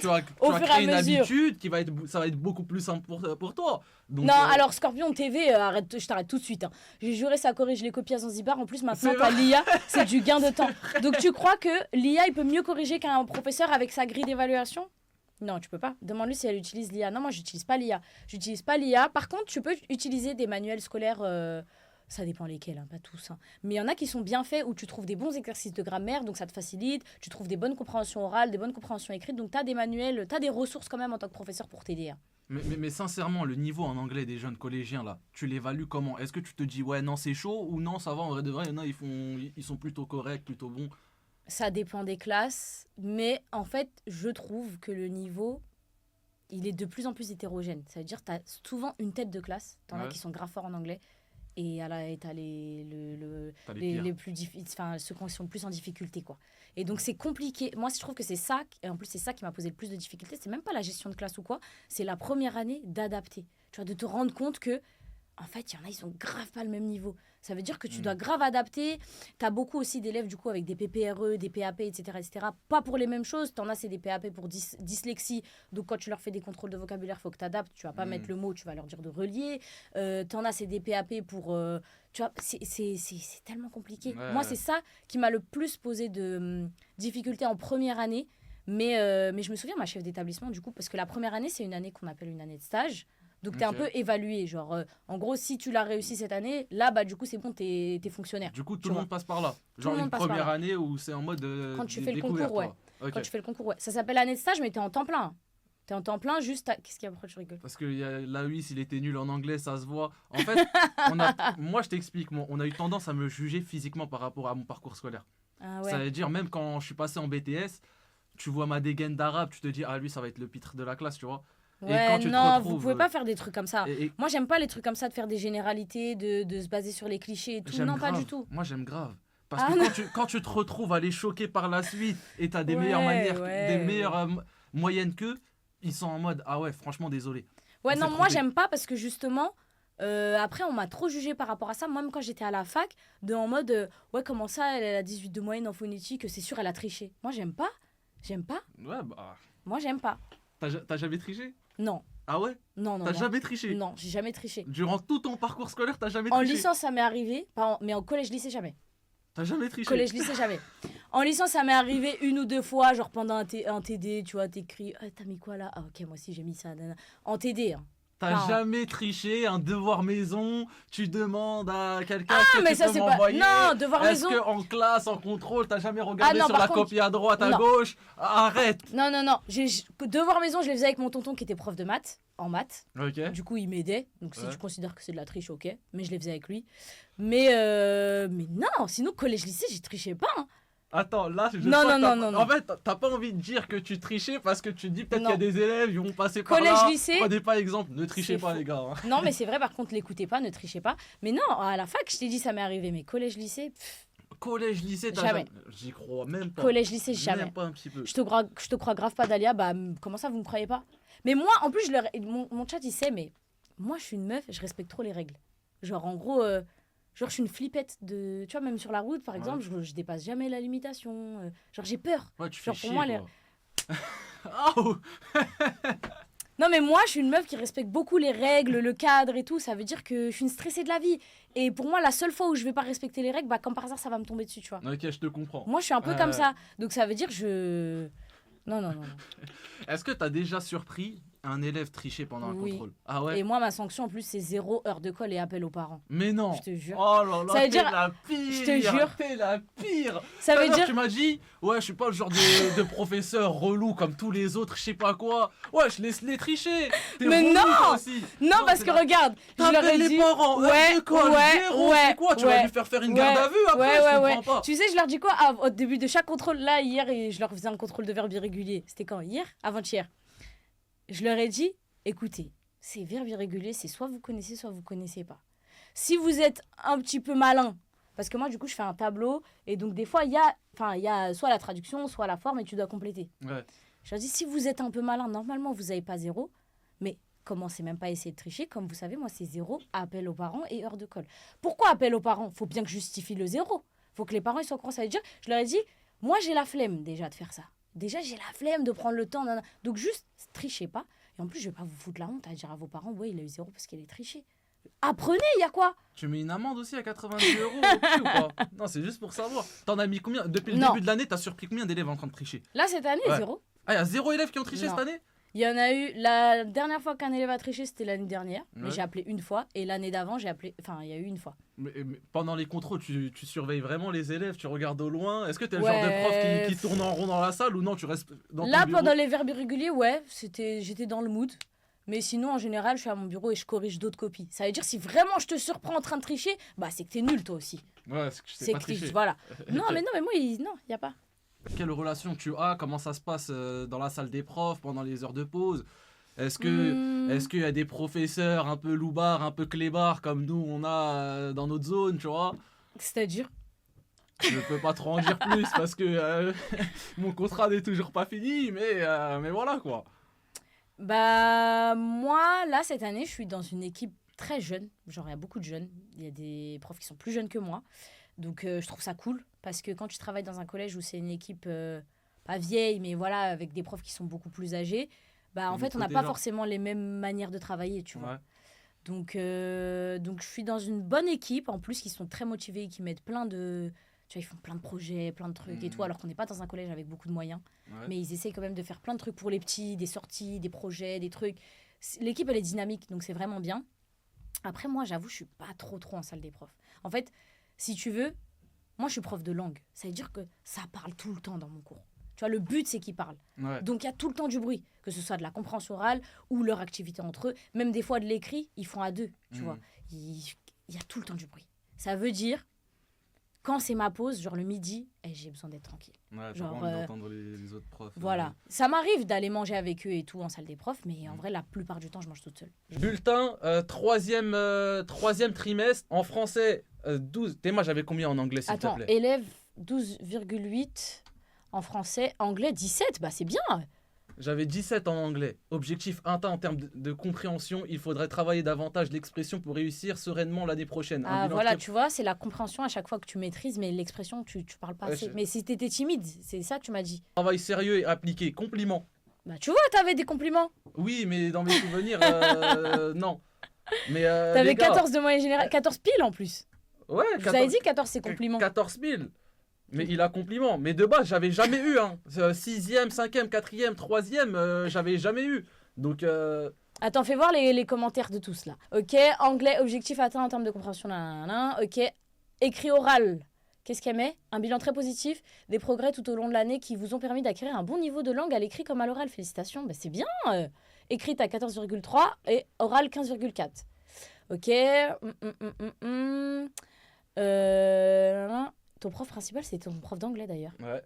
vas Au fur et à créer une mesure. habitude ça va être beaucoup plus simple pour toi. Donc, Non, alors Scorpion TV, arrête, je t'arrête tout de suite, hein. J'ai juré, ça corrige les copies à Zanzibar. En plus, maintenant, C'est t'as vrai. l'IA, c'est du gain de temps. Donc, tu crois que l'IA, il peut mieux corriger qu'un professeur avec sa grille d'évaluation? Non, tu peux pas. Demande-lui si elle utilise l'IA. Non, moi, j'utilise pas l'IA. J'utilise pas l'IA. Par contre, tu peux utiliser des manuels scolaires. Ça dépend lesquels, hein, pas tous. Hein. Mais il y en a qui sont bien faits où tu trouves des bons exercices de grammaire, donc ça te facilite. Tu trouves des bonnes compréhensions orales, des bonnes compréhensions écrites. Donc, tu as des manuels, tu as des ressources quand même en tant que professeur pour t'aider. Hein. mais sincèrement, le niveau en anglais des jeunes collégiens là, tu l'évalues comment? Est-ce que tu te dis ouais non c'est chaud ou non ça va en vrai de vrai? Il y en a ils sont plutôt corrects, plutôt bons. Ça dépend des classes, mais en fait, je trouve que le niveau, il est de plus en plus hétérogène. Ça veut dire que tu as souvent une tête de classe, t'en as Ouais. qui sont grave forts en anglais, et t'as T'as les les, pires. les plus enfin ceux qui sont le plus en difficulté, quoi. Et donc c'est compliqué. Moi, je trouve que c'est ça, et en plus c'est ça qui m'a posé le plus de difficultés. C'est même pas la gestion de classe ou quoi, c'est la première année d'adapter. Tu vois, de te rendre compte que en fait, il y en a, ils sont grave pas le même niveau. Ça veut dire que tu dois grave adapter. Tu as beaucoup aussi d'élèves, du coup, avec des PPRE, des PAP, etc., etc. Pas pour les mêmes choses. Tu en as, c'est des PAP pour dyslexie. Donc, quand tu leur fais des contrôles de vocabulaire, il faut que tu adaptes. Tu vas pas mettre le mot, tu vas leur dire de relier. Tu en as, c'est des PAP pour... tu vois, c'est tellement compliqué. Ouais. Moi, c'est ça qui m'a le plus posé de difficultés en première année. Mais je me souviens, ma chef d'établissement, du coup, parce que la première année, c'est une année qu'on appelle une année de stage. Donc, tu es un peu évalué. Genre, en gros, si tu l'as réussi cette année, là, bah, du coup, c'est bon, t'es fonctionnaire. Du coup, tout le monde passe par là. Tout Genre le monde une passe par première là. année où c'est en mode Quand tu fais le découverte, concours, ouais. quoi. Ok. Quand tu fais le concours, ouais. Ça s'appelle année de stage, mais t'es en temps plein. T'es en temps plein, juste... Qu'est-ce qu'il y a, pourquoi tu rigoles? Parce que l'A8, il était nul en anglais, ça se voit. En fait, moi, je t'explique, on a eu tendance à me juger physiquement par rapport à mon parcours scolaire. Ah ouais. Ça veut dire, même quand je suis passé en BTS, tu vois ma dégaine d'arabe, tu te dis, ah, lui, ça va être le pitre de la classe, tu vois. Ouais, quand tu te non, retrouves, vous pouvez pas faire des trucs comme ça. Et Moi, j'aime pas les trucs comme ça, de faire des généralités, de se baser sur les clichés et tout. j'aime Non, grave. pas du tout. Moi, j'aime grave. Parce Ah, que quand tu te retrouves à les choquer par la suite et t'as des Ouais, meilleures manières, ouais. des meilleures moyennes qu'eux, ils sont en mode, ah ouais, franchement, désolé. Ouais, On non, s'est moi, trompé. j'aime pas parce que justement, après, on m'a trop jugé par rapport à ça. Moi, même quand j'étais à la fac, en mode, ouais, comment ça, elle a 18 de moyenne en phonétique, c'est sûr, elle a triché. Moi, j'aime pas. J'aime pas. Ouais, bah. Moi, j'aime pas. T'as jamais triché? Non, Ah ouais? non, non. T'as non. jamais triché? Non, j'ai jamais triché. Durant tout ton parcours scolaire, t'as jamais En triché? licence, ça m'est arrivé, mais en collège-lycée, jamais. T'as jamais triché? Collège-lycée, jamais. En licence, ça m'est arrivé une ou deux fois, genre pendant un TD, tu vois, t'écris, ah, t'as mis quoi là? Ah, ok, moi aussi, j'ai mis ça. Nanana. En TD, hein. T'as Enfin, jamais triché un devoir maison? Tu demandes à quelqu'un Ah, que mais tu ça, peux c'est pas. m'envoyer? Non, devoir Est-ce maison. que en classe, en contrôle, t'as jamais regardé non, sur par la contre- copie à droite, à non. gauche? Arrête! Non, non, non. Devoir maison, je les faisais avec mon tonton qui était prof de maths, en maths. Ok. Du coup, il m'aidait. Donc, si Ouais. tu considères que c'est de la triche, ok. Mais je les faisais avec lui. Mais non, sinon, collège-lycée, j'ai triché pas. Hein. Attends, là, je Non, sens non, que non, non, non. En fait, t'as pas envie de dire que tu trichais parce que tu te dis peut-être qu'il y a Non. des élèves, ils vont passer par là. Collège-lycée, Prenez pas exemple, ne trichez c'est pas faux. les gars. Hein. Non, mais c'est vrai, par contre, l'écoutez pas, ne trichez pas. Mais non, à la fac, je t'ai dit, ça m'est arrivé. Mais collège-lycée, Collège, lycée, t'as Jamais. J'y crois même pas. collège-lycée, jamais. Même pas un petit peu. Je te crois grave pas, Dalia. Bah, comment ça, vous me croyez pas? Mais moi, en plus, mon chat, il sait, mais moi, je suis une meuf, je respecte trop les règles. Genre, en gros, genre, je suis une flippette de. Tu vois, même sur la route, par Ouais. exemple, je dépasse jamais la limitation. Genre, j'ai peur. Ouais, tu fais Genre, pour chier, moi, quoi. Oh Non, mais moi, je suis une meuf qui respecte beaucoup les règles, le cadre et tout. Ça veut dire que je suis une stressée de la vie. Et pour moi, la seule fois où je vais pas respecter les règles, bah, comme par hasard, ça va me tomber dessus, tu vois. Ok, je te comprends. Moi, je suis un peu comme ça. Donc, ça veut dire que je. Non, non, non. non. Est-ce que t'as déjà surpris un élève tricher pendant un Oui. contrôle? Ah ouais? Et moi, ma sanction, en plus, c'est 0 heure de colle et appel aux parents. Mais non! Je te jure. Oh là là, Ça veut t'es dire- la pire! je te jure. T'es la pire! Ça veut Tout à l'heure, dire. Tu m'as dit, ouais, je suis pas le genre de professeur relou comme tous les autres, je sais pas quoi. Ouais, je laisse les tricher! T'es Mais relou, non! toi aussi. Non, parce c'est que la- regarde, je leur ai T'appelles les dit. parents, Ouais, heure de colle, ouais, zéro, ouais, c'est quoi? Tu vas ouais, lui faire une ouais, garde à vue après? Ouais, Je ouais, ouais. comprends pas. Tu sais, je leur dis quoi au début de chaque contrôle? Là, hier, et je leur faisais un contrôle de verbe irrégulier. C'était quand? Hier? Avant-hier. Je leur ai dit, écoutez, ces verbes irréguliers, c'est soit vous connaissez, soit vous connaissez pas. Si vous êtes un petit peu malin, parce que moi, du coup, je fais un tableau, et donc des fois, il y a soit la traduction, soit la forme, et tu dois compléter. Ouais. Je leur dis, si vous êtes un peu malin, normalement, vous n'avez pas 0, mais commencez même pas à essayer de tricher. Comme vous savez, moi, c'est 0, appel aux parents et heure de colle. Pourquoi appel aux parents? Faut bien que je justifie le 0. Faut que les parents ils soient courants. Ça veut dire, je leur ai dit, moi, j'ai la flemme déjà de faire ça. Déjà, j'ai la flemme de prendre le temps. Nanana. Donc, juste, trichez pas. Et en plus, je vais pas vous foutre la honte à dire à vos parents, ouais, il a eu 0 parce qu'il est triché. Apprenez, il y a quoi? Tu mets une amende aussi à 90 € au prix ou pas? Non, c'est juste pour savoir. T'en as mis combien? Depuis le Non. début de l'année, t'as surpris combien d'élèves en train de tricher? Là, cette année, Ouais. 0. Ah, il y a 0 élèves qui ont triché Non. cette année? Il y en a eu, la dernière fois qu'un élève a triché, c'était l'année dernière. Mais Ouais. j'ai appelé une fois. Et l'année d'avant, j'ai appelé, enfin, il y a eu une fois. Mais pendant les contrôles, tu surveilles vraiment les élèves, tu regardes au loin. Est-ce que t'es le Ouais. genre de prof qui tourne en rond dans la salle ou non, tu restes dans ton Là, bureau? pendant les verbes irréguliers, ouais, j'étais dans le mood. Mais sinon, en général, je suis à mon bureau et je corrige d'autres copies. Ça veut dire, si vraiment je te surprends en train de tricher, bah c'est que t'es nul, toi aussi. Ouais, c'est que je sais C'est pas que tricher. voilà. Non, Ok. mais moi, non, il n'y a pas. Quelle relation tu as? Comment ça se passe dans la salle des profs pendant les heures de pause? Est-ce que Hmm. est-ce qu'il y a des professeurs un peu loubards, un peu clébards comme nous on a dans notre zone, tu vois? C'est-à-dire. Je peux pas trop en dire plus parce que mon contrat n'est toujours pas fini, mais voilà quoi. Bah, moi, là, cette année, je suis dans une équipe très jeune. Genre, il y a beaucoup de jeunes. Il y a des profs qui sont plus jeunes que moi. Donc, je trouve ça cool. Parce que quand tu travailles dans un collège où c'est une équipe pas vieille, mais voilà, avec des profs qui sont beaucoup plus âgés, bah, en fait, on n'a pas forcément les mêmes manières de travailler, tu vois. Donc, je suis dans une bonne équipe, en plus, qui sont très motivés, qui mettent plein de... Tu vois, ils font plein de projets, plein de trucs et tout, alors qu'on n'est pas dans un collège avec beaucoup de moyens. Mais ils essayent quand même de faire plein de trucs pour les petits, des sorties, des projets, des trucs. L'équipe, elle est dynamique, donc c'est vraiment bien. Après, moi, j'avoue, je suis pas trop en salle des profs. En fait, si tu veux, moi, je suis prof de langue. Ça veut dire que ça parle tout le temps dans mon cours. Tu vois, le but, c'est qu'ils parlent. Donc, il y a tout le temps du bruit, que ce soit de la compréhension orale ou leur activité entre eux. Même des fois, de l'écrit, ils font à deux, tu vois. Il y a tout le temps du bruit. Ça veut dire, quand c'est ma pause, genre le midi, j'ai besoin d'être tranquille. Ouais, genre, pas envie d'entendre les autres profs. Voilà. Ça m'arrive d'aller manger avec eux et tout en salle des profs, mais en vrai, la plupart du temps, je mange toute seule. Bulletin, troisième trimestre, en français, 12. Moi, j'avais combien en anglais, s'il te plaît? Attends, élève 12,8 en français, anglais 17, bah c'est bien. J'avais 17 en anglais. Objectif atteint en termes de compréhension. Il faudrait travailler davantage l'expression pour réussir sereinement l'année prochaine. Ah voilà, tu vois, c'est la compréhension à chaque fois que tu maîtrises, mais l'expression, tu parles pas assez. Mais si t'étais timide, c'est ça que tu m'as dit. Travail sérieux et appliqué. Compliment. Bah tu vois, t'avais des compliments. Oui, mais dans mes souvenirs, non. Mais t'avais 14 de moyenne générale, 14 piles en plus. Ouais, 14, vous avez dit 14 c'est compliment. 14 000. Mais il a compliment. Mais de base, j'avais jamais eu. 6e, 5e, 4e, 3e, j'avais jamais eu. Donc. Attends, fais voir les commentaires de tous là. Ok, anglais, objectif atteint en termes de compréhension. Ok, écrit oral. Qu'est-ce qu'elle met? Un bilan très positif, des progrès tout au long de l'année qui vous ont permis d'acquérir un bon niveau de langue à l'écrit comme à l'oral. Félicitations, bah, c'est bien. Écrite à 14,3 et oral 15,4. Ok. Ton prof principal, c'était ton prof d'anglais d'ailleurs. Ouais.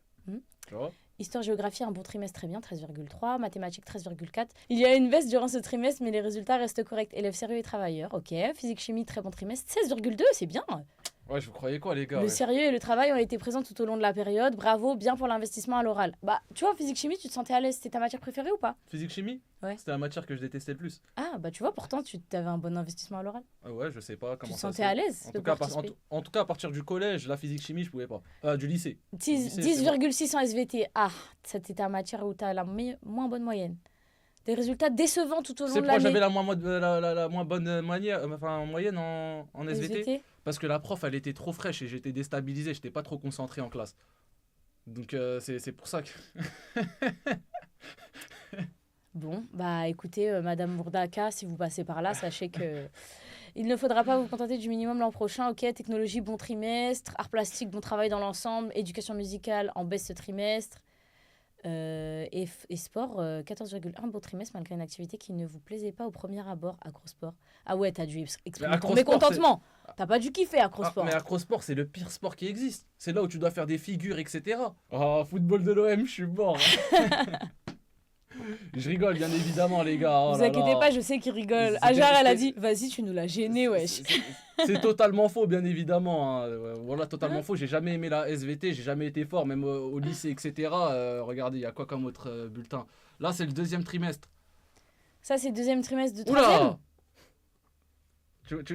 Histoire-géographie, un bon trimestre, très bien, 13,3. Mathématiques, 13,4. Il y a une baisse durant ce trimestre, mais les résultats restent corrects. Élève sérieux et travailleur, ok. Physique-chimie, très bon trimestre, 16,2, c'est bien. Ouais, je vous croyais quoi, les gars? Le sérieux et le travail ont été présents tout au long de la période. Bravo, bien pour l'investissement à l'oral. Bah, tu vois, physique-chimie, tu te sentais à l'aise. C'était ta matière préférée ou pas? Physique-chimie? Ouais. C'était la matière que je détestais le plus. Ah, bah tu vois, pourtant, tu avais un bon investissement à l'oral. Ouais, je sais pas comment tu te ça sentais à l'aise. En tout cas, à partir du collège, la physique-chimie, je pouvais pas. Du lycée. 10,6 en SVT. Ah, c'était ta matière où tu as la moins bonne moyenne. Des résultats décevants tout au long de l'année. C'est pourquoi j'avais la moins bonne moyenne en SVT. Parce que la prof, elle était trop fraîche et j'étais déstabilisé. J'étais pas trop concentré en classe. Donc, c'est pour ça que... Bon, bah écoutez, Madame Bourdaka, si vous passez par là, sachez que... Il ne faudra pas vous contenter du minimum l'an prochain. Ok, technologie, bon trimestre. Art plastique, bon travail dans l'ensemble. Éducation musicale, en baisse ce trimestre. Et sport, 14,1 beau trimestre malgré une activité qui ne vous plaisait pas au premier abord. Acrosport. Ah ouais, t'as dû exprimer ton mécontentement. T'as pas dû kiffer Acrosport. Mais Acrosport, c'est le pire sport qui existe. C'est là où tu dois faire des figures, etc. Oh, football de l'OM, je suis mort. Je rigole, bien évidemment, les gars. Vous inquiétez pas, je sais qu'il rigole. Ajar, elle a dit, vas-y, tu nous l'as gêné, wesh. C'est totalement faux, bien évidemment. Voilà, totalement faux. J'ai jamais aimé la SVT, j'ai jamais été fort, même au lycée, etc. Regardez, il y a quoi comme autre bulletin? Là, c'est le deuxième trimestre. Ça, c'est le deuxième trimestre de troisième.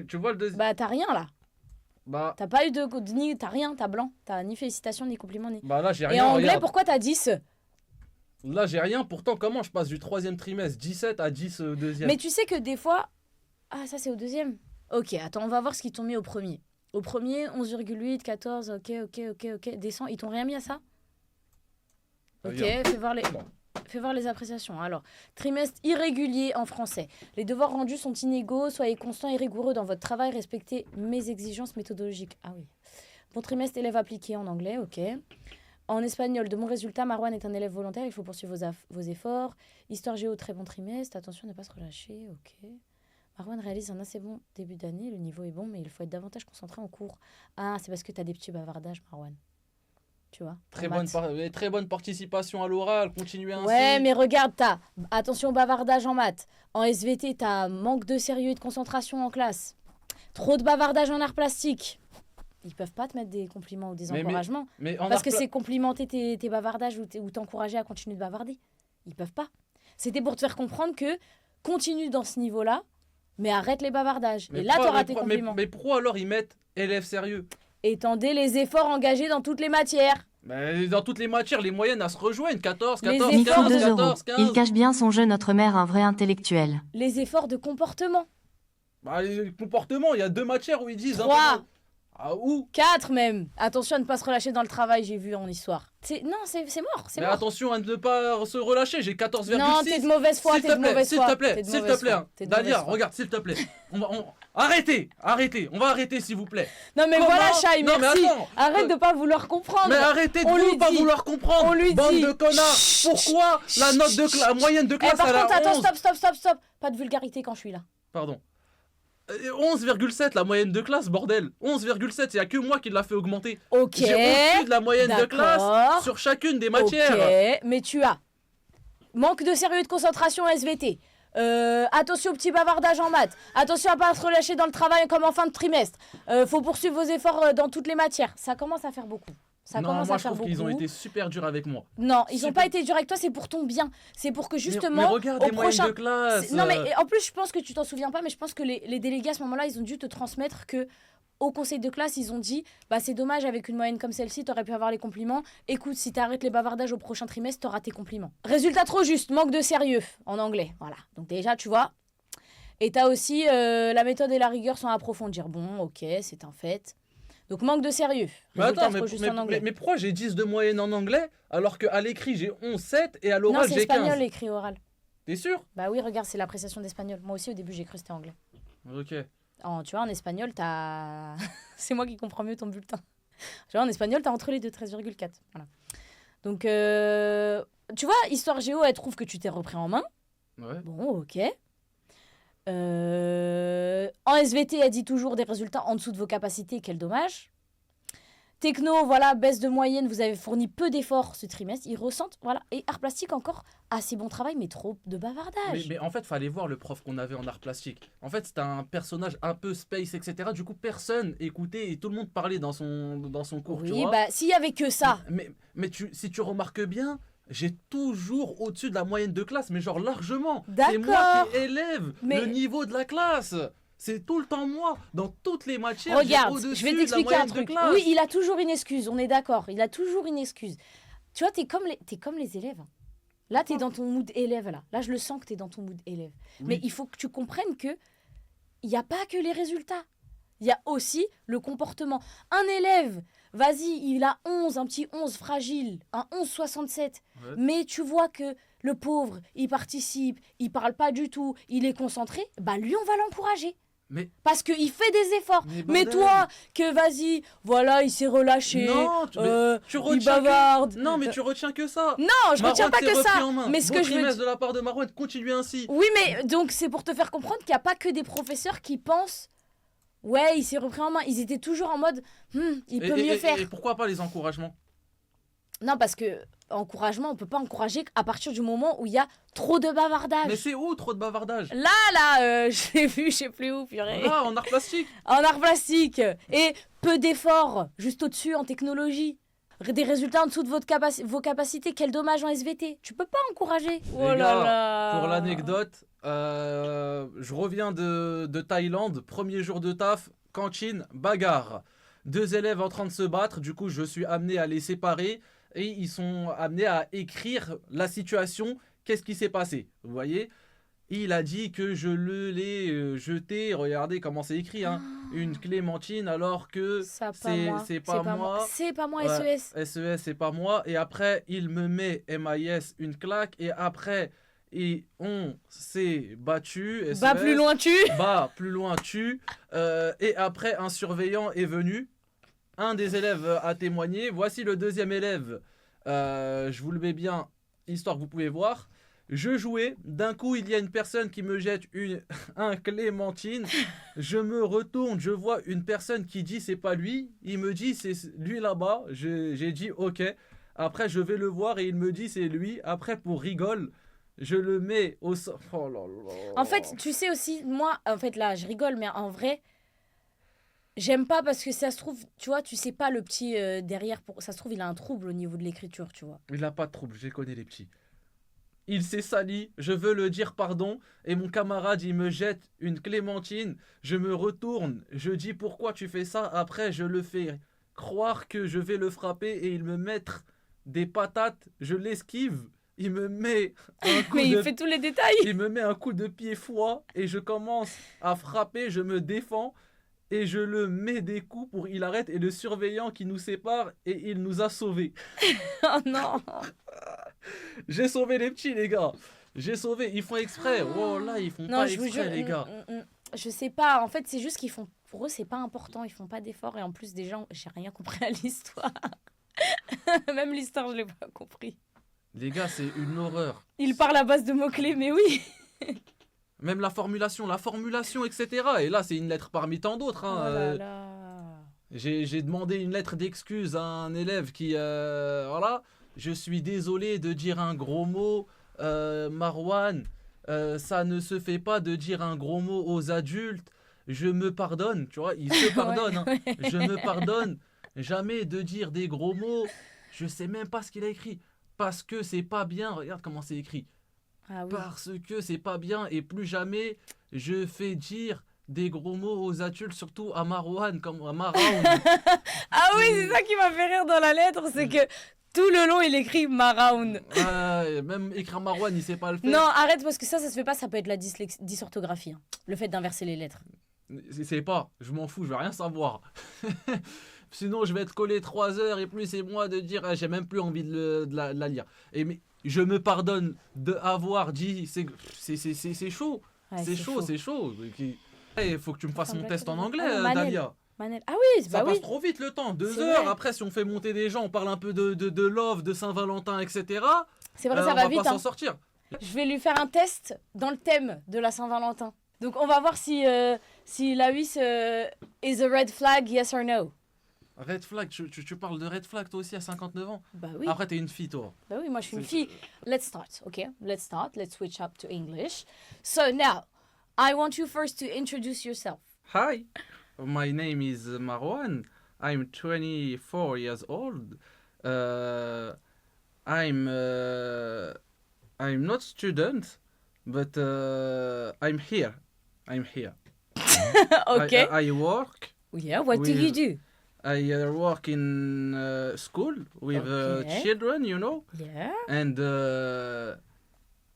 Tu vois le deuxième? Bah, t'as rien, là. Bah... T'as pas eu t'as rien, t'as blanc. T'as ni félicitations, ni compliments, ni... Bah là, j'ai rien. Et en anglais, regarde. Pourquoi t'as 10? Là, j'ai rien. Pourtant, comment je passe du troisième trimestre 17 à 10 au deuxième? Mais tu sais que des fois... Ah, ça, c'est au deuxième. Ok, attends, on va voir ce qu'ils t'ont mis au premier. Au premier, 11,8, 14, ok. Descends, ils t'ont rien mis à ça? Ok, fais voir les appréciations. Alors, trimestre irrégulier en français. Les devoirs rendus sont inégaux. Soyez constants et rigoureux dans votre travail. Respectez mes exigences méthodologiques. Ah oui. Bon trimestre, élève appliqué en anglais, ok. En espagnol, de bons résultats. Marwan est un élève volontaire. Il faut poursuivre vos efforts. Histoire géo, très bon trimestre. Attention, ne pas se relâcher, ok. Marwan réalise un assez bon début d'année. Le niveau est bon, mais il faut être davantage concentré en cours. Ah, c'est parce que tu as des petits bavardages, Marwan. Tu vois, très bonne participation à l'oral, continuez ainsi. Ouais, mais regarde, t'as attention au bavardage en maths. En SVT, t'as manque de sérieux et de concentration en classe. Trop de bavardage en art plastique. Ils peuvent pas te mettre des compliments ou des encouragements. Mais parce que c'est complimenter tes bavardages ou t'encourager à continuer de bavarder. Ils peuvent pas. C'était pour te faire comprendre que continue dans ce niveau-là, Mais arrête les bavardages. Mais Et là, pourquoi- t'auras mais tes pourquoi- mais- compliments. mais pourquoi alors ils mettent élèves sérieux? Étendez les efforts engagés dans toutes les matières. Mais dans toutes les matières, les moyennes, elles se rejoignent. 14, Les 14, efforts 15, 2 euros. 14, Il 15. cache bien son jeu, notre mère, un vrai intellectuel. Les efforts de comportement. Bah, les comportements, il y a 2 matières où ils disent. 3. un peu- Ah, où? 4 même. Attention à ne pas se relâcher dans le travail, j'ai vu en histoire. Non, c'est mort, c'est Mais mort. attention à ne pas se relâcher, j'ai 14,6. Non, t'es de mauvaise foi, S'il t'es te de plaît, mauvaise s'il foi. te plaît, T'es de s'il te mauvaise plaît. foi, t'es de Dalia, mauvaise foi. regarde, s'il te plaît. Arrêtez, on va arrêter s'il vous plaît. Non mais Comment voilà, Shai, Non, mais merci. attends. Arrête de pas vouloir comprendre. Mais arrêtez de On lui pas dit. vouloir comprendre. On lui Bande dit. de connards. Pourquoi la note de la moyenne de Eh, classe par elle a contre, attends, 11? stop. Pas de vulgarité quand je suis là. Pardon. 11,7 la moyenne de classe, bordel. 11,7, il n'y a que moi qui l'a fait augmenter. Ok. J'ai au-dessus de la moyenne de classe D'accord. sur chacune des matières. Ok, mais tu as manque de sérieux et de concentration en SVT. Attention au petit bavardage en maths. Attention à pas se relâcher dans le travail comme en fin de trimestre. Faut poursuivre vos efforts dans toutes les matières. Ça commence à faire beaucoup. Ça Non, commence moi à je faire trouve beaucoup. qu'ils ont été super durs avec moi. Non, ils ont Super. pas été durs avec toi, c'est pour ton bien. C'est pour que justement mais regarde au les moyennes prochain. de classe. Non mais en plus je pense que tu t'en souviens pas, mais je pense que les délégués à ce moment-là, ils ont dû te transmettre que au conseil de classe, ils ont dit bah c'est dommage avec une moyenne comme celle-ci, t'aurais pu avoir les compliments. Écoute, si t'arrêtes les bavardages au prochain trimestre, t'auras tes compliments. Résultat trop juste, manque de sérieux en anglais. Voilà. Donc déjà, tu vois. Et t'as aussi la méthode et la rigueur sans approfondir. Bon, ok, c'est un fait. Donc manque de sérieux. Mais Résultat attends, trop juste en mais, anglais. mais pourquoi j'ai 10 de moyenne en anglais alors qu'à l'écrit j'ai 11,7 et à Non, l'oral c'est j'ai 15? espagnol écrit oral. T'es sûr? Bah oui, regarde, c'est l'appréciation d'espagnol. Moi aussi au début j'ai cru que c'était anglais. Ok. Tu vois, en espagnol, t'as. C'est moi qui comprends mieux ton bulletin. Tu vois, en espagnol, t'as entre les deux, 13,4. Voilà. Donc, tu vois, Histoire Géo, elle trouve que tu t'es repris en main. Ouais. Bon, ok. En SVT, elle dit toujours des résultats en dessous de vos capacités, quel dommage. Techno, voilà, baisse de moyenne, vous avez fourni peu d'efforts ce trimestre. Ils ressentent, voilà. Et art plastique, encore, assez bon travail, mais trop de bavardage. Mais en fait, fallait voir le prof qu'on avait en art plastique. En fait, c'était un personnage un peu space, etc. Du coup, personne écoutait et tout le monde parlait dans son cours, tu Oui, vois. bah, s'il y avait que ça. Mais si tu remarques bien, j'ai toujours au-dessus de la moyenne de classe, mais genre largement. C'est D'accord. moi qui élève Mais- le niveau de la classe. C'est tout le temps moi. Dans toutes les matières, Regarde, j'ai je vais au-dessus de la t'expliquer un moyenne de truc. classe. Oui, il a toujours une excuse, on est d'accord. Il a toujours une excuse. Tu vois, t'es comme les élèves. Là, t'es dans ton mood élève, là. Là, je le sens que t'es dans ton mood élève. Oui. Mais il faut que tu comprennes que il n'y a pas que les résultats. Il y a aussi le comportement. Un élève, vas-y, il a 11, un petit 11 fragile, un 11,67. Ouais. Mais tu vois que le pauvre, il participe, il parle pas du tout, il est concentré, bah lui, on va l'encourager. Mais Parce qu'il fait des efforts. Mais bordel. toi, que vas-y, voilà, il s'est relâché. Non, tu il retiens bavarde. Non, mais tu retiens que ça. Non, je Marouane retiens pas s'est que repris ça. en main. Mais ce Beau que je veux trimestre dire. de la part de Marouane, continue ainsi. Oui, mais donc c'est pour te faire comprendre qu'il n'y a pas que des professeurs qui pensent. Ouais, il s'est repris en main. Ils étaient toujours en mode, il peut mieux faire. Et pourquoi pas les encouragements? Non, parce que encouragement, on peut pas encourager à partir du moment où il y a trop de bavardage. Mais c'est où trop de bavardage? Là, je l'ai vu, je sais plus où, purée. Ah, en art plastique. En art plastique. Et peu d'efforts, juste au-dessus en technologie. Des résultats en dessous de vos capacités, quel dommage en SVT. Tu peux pas encourager. Oh là gars, là. Pour l'anecdote, je reviens de Thaïlande, premier jour de taf, cantine, bagarre. 2 élèves en train de se battre, du coup je suis amené à les séparer et ils sont amenés à écrire la situation, qu'est-ce qui s'est passé, vous voyez? Il a dit que je l'ai jeté, regardez comment c'est écrit, hein, une clémentine alors que Ça, pas c'est moi. pas moi. C'est pas moi, Ouais, SES. SES, c'est pas moi. Et après, il me met MIS une claque. Et après, on s'est battu. SES, Va plus loin, tu. Bah, plus loin, tu. Et après, un surveillant est venu. Un des élèves a témoigné. Voici le deuxième élève. Je vous le mets bien, histoire que vous pouvez voir. Je jouais, d'un coup il y a une personne qui me jette un clémentine, je me retourne, je vois une personne qui dit c'est pas lui, il me dit c'est lui là-bas, j'ai dit ok, après je vais le voir et il me dit c'est lui, après pour rigole, je le mets au sol. Oh là là. En fait, tu sais aussi, moi, en fait là, je rigole, mais en vrai, j'aime pas parce que ça se trouve, tu vois, tu sais pas le petit derrière, ça se trouve, il a un trouble au niveau de l'écriture, tu vois. Il a pas de trouble, je les connais les petits. il s'est sali, je veux le dire pardon. Et mon camarade, il me jette une clémentine. Je me retourne, je dis pourquoi tu fais ça. Après, je le fais croire que je vais le frapper et il me met des patates. Je l'esquive. Il me met un coup Mais il de fait tous les détails. il me met un coup de pied froid et je commence à frapper, je me défends et je le mets des coups pour il arrête et le surveillant qui nous sépare et il nous a sauvés. Oh non. J'ai sauvé les petits les gars. J'ai sauvé, ils font exprès. Oh là, ils font Non, pas je vous exprès jure, les gars. je sais pas. En fait, c'est juste qu'ils font. Pour eux, c'est pas important. Ils font pas d'efforts. Et en plus, des gens, j'ai rien compris à l'histoire. Même l'histoire, je l'ai pas compris. Les gars, c'est une horreur. Ils parlent à base de mots-clés, mais oui. Même la formulation, etc. Et là, c'est une lettre parmi tant d'autres. Hein. Oh là là. J'ai demandé une lettre d'excuse à un élève qui, voilà, je suis désolé de dire un gros mot, Marwan, ça ne se fait pas de dire un gros mot aux adultes, je me pardonne, tu vois, il se pardonne, hein. Ouais. Je me pardonne, jamais de dire des gros mots, je sais même pas ce qu'il a écrit, parce que c'est pas bien, regarde comment c'est écrit, Ah oui. parce que c'est pas bien et plus jamais je fais dire des gros mots aux adultes, surtout à Marwan, comme à Maraoun. Ah oui, c'est ça qui m'a fait rire dans la lettre, c'est que tout le long, il écrit Maraoun. Même écrire Marwan, il sait pas le faire. Non, arrête, parce que ça se fait pas, ça peut être la dysorthographie. Hein. Le fait d'inverser les lettres. C'est pas, je m'en fous, je veux rien savoir. Sinon, je vais être collé 3 heures et plus c'est moi de dire, j'ai même plus envie de la lire. Et mais je me pardonne de avoir dit, c'est chaud. Ouais, c'est chaud, c'est chaud. Il faut que tu me fasses mon test en anglais, Dalia. Manel. Ah oui, Ça bah passe oui. trop vite le temps, 2 C'est heures. vrai. Après, si on fait monter des gens, on parle un peu de love, de Saint-Valentin, etc. C'est vrai, on ça va va vite. pas Hein. s'en sortir. Je vais lui faire un test dans le thème de la Saint-Valentin. Donc on va voir si la Luis is a red flag, yes or no. Red flag, tu parles de red flag toi aussi à 59 ans. Bah oui. Après, t'es une fille, toi. Bah oui, moi je suis une C'est- fille. Let's start, okay? Let's start. Let's switch up to English. So now, I want you first to introduce yourself. Hi, my name is Marwan. I'm 24 years old. I'm not student, but I'm here. I'm here. Okay. I work. Yeah, what do you with- do? I work in school with Okay. children, you know, Yeah. and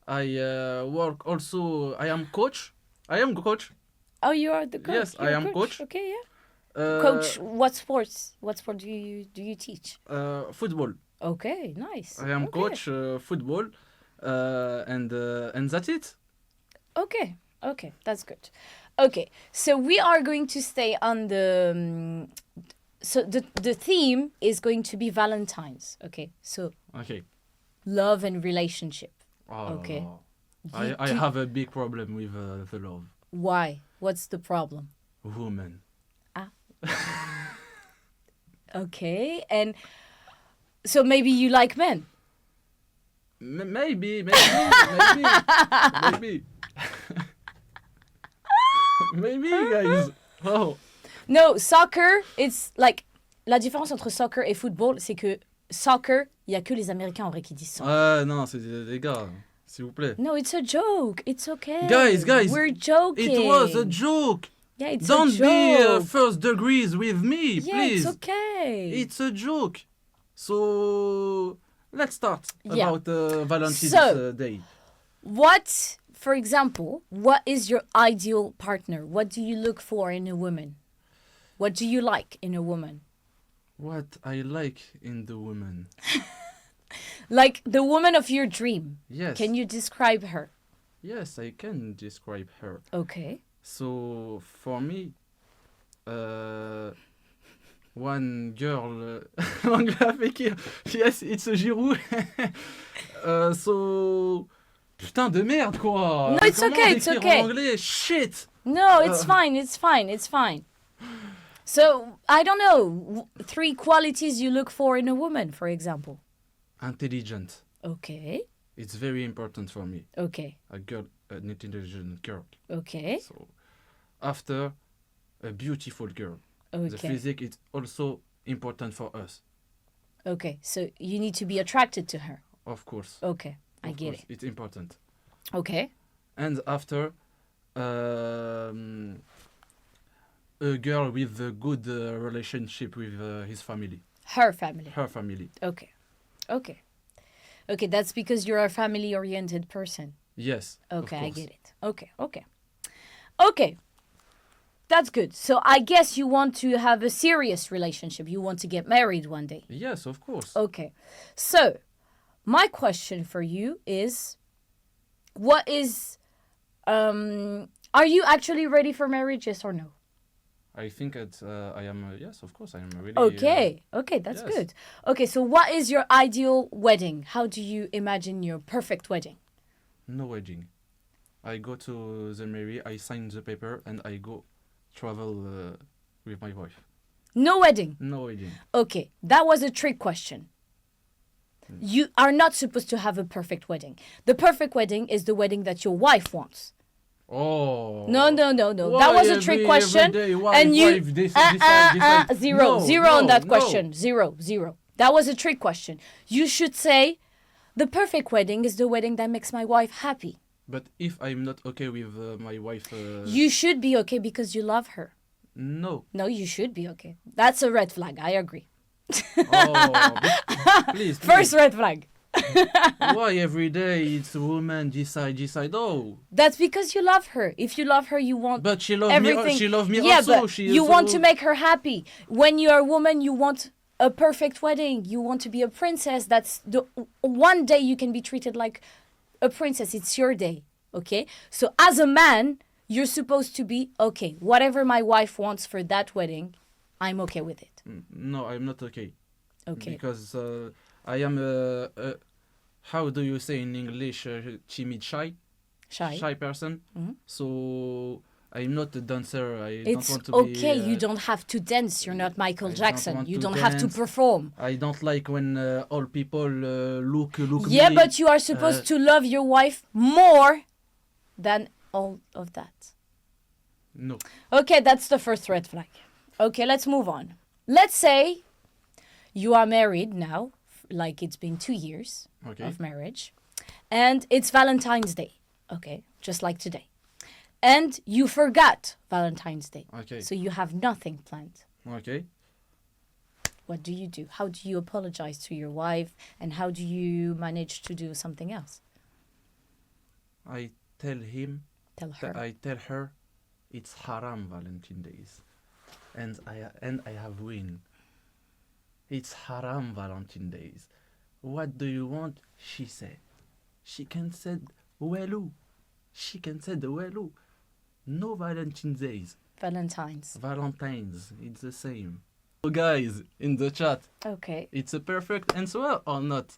I work also. I am coach. I am coach. Oh, you are the coach. Yes, I You're a am coach. Okay, yeah. Uh, Coach, what sports? What sport do you teach? Football. Okay, nice. I am Okay. coach football, and that's it. Okay, okay, that's good. Okay, so we are going to stay on the. So the theme is going to be Valentine's. Okay, so Okay. love and relationship. Oh, Okay. no. You I do- have a big problem with the love. Why? What's the problem? Woman. Okay, and so maybe you like men. Maybe. Maybe, guys. Oh. No, soccer, it's like la différence entre soccer et football, c'est que soccer, il y a que les Américains en vrai qui disent soccer. Non, c'est les gars, s'il vous plaît. No, it's a joke. It's okay. Guys, we're joking. It was a joke. Yeah, it's Don't a be joke. first degrees with me, Yeah, please. it's okay. It's a joke. So let's start Yeah. about Valentine's So- Day. What, for example, what is your ideal partner? What do you look for in a woman? What do you like in a woman? What I like in the woman. Like the woman of your dream. Yes. Can you describe her? Yes, I can describe her. Okay. So for me, one girl, l'anglais avec qui- yes, it's a Giroud. So putain de merde quoi. No, it's Comment okay, it's décrire okay. En anglais, shit. No, it's Uh. fine. It's fine. It's fine. So, I don't know, 3 qualities you look for in a woman, for example. Intelligent. Okay. It's very important for me. Okay. An intelligent girl. Okay. So after a beautiful girl. The Okay. physique is also important for us, Okay. So, you need to be attracted to her. of course. Okay. I Of get course, it. it's important. Okay. And after, um, a girl with a good relationship with his family, Her family. her family. Okay. Okay. Okay, that's because you're a family-oriented person. Yes. of Okay, I course. get it. Okay, okay. Okay. That's good. So I guess you want to have a serious relationship. You want to get married one day. Yes, of course. Okay. So, my question for you is what is are you actually ready for marriage, yes or no? I think that I am. Yes, of course, I am really. Okay. Okay, that's yes. good. Okay, so what is your ideal wedding? How do you imagine your perfect wedding? No wedding. I go to the mairie, I sign the paper, and I go travel with my wife. No wedding. No wedding. Okay, that was a trick question. You are not supposed to have a perfect wedding. The perfect wedding is the wedding that your wife wants. Oh. No, no, no, no. Why That was a trick every question. day, wife, And you wife, decide. zero, No, zero on no, that no. question. Zero, zero. That was a trick question. You should say, the perfect wedding is the wedding that makes my wife happy. But if I'm not okay with my wife, You should be okay because you love her. no. No, you should be okay. That's a red flag. I agree. Oh, please. First red flag. Why every day it's woman decide? Oh, That's because you love her. If you love her, you want but she loves everything. me. She loves me yeah, also. but She you is want so- to make her happy. When you're a woman, you want a perfect wedding. You want to be a princess. That's the one day you can be treated like a princess. It's your day, okay? So as a man, you're supposed to be okay. Whatever my wife wants for that wedding, I'm okay with it. No, I'm not okay. Okay. Because I am how do you say in English? Timid, shy Shy. person. Mhm. So I'm not a dancer. I It's don't want to okay. be. You don't have to dance. You're not Michael I don't Jackson. want You to don't have to dance. perform. I don't like when all people look Yeah, me. but you are supposed to love your wife more than all of that. No. Okay, that's the first red flag. Okay, let's move on. Let's say you are married now, like it's been 2 years Okay. of marriage, and it's Valentine's Day. Okay, just like today. And you forgot Valentine's Day. Okay. So you have nothing planned. Okay. What do you do? How do you apologize to your wife? And how do you manage to do something else? I tell him. Tell her. I tell her, it's haram Valentine days, and I have win. It's haram Valentine days. What do you want? She said. She can said welu. She can said welu. No Valentine days. Valentine's. Valentine's. It's the same. So guys in the chat, Okay. it's a perfect answer or not?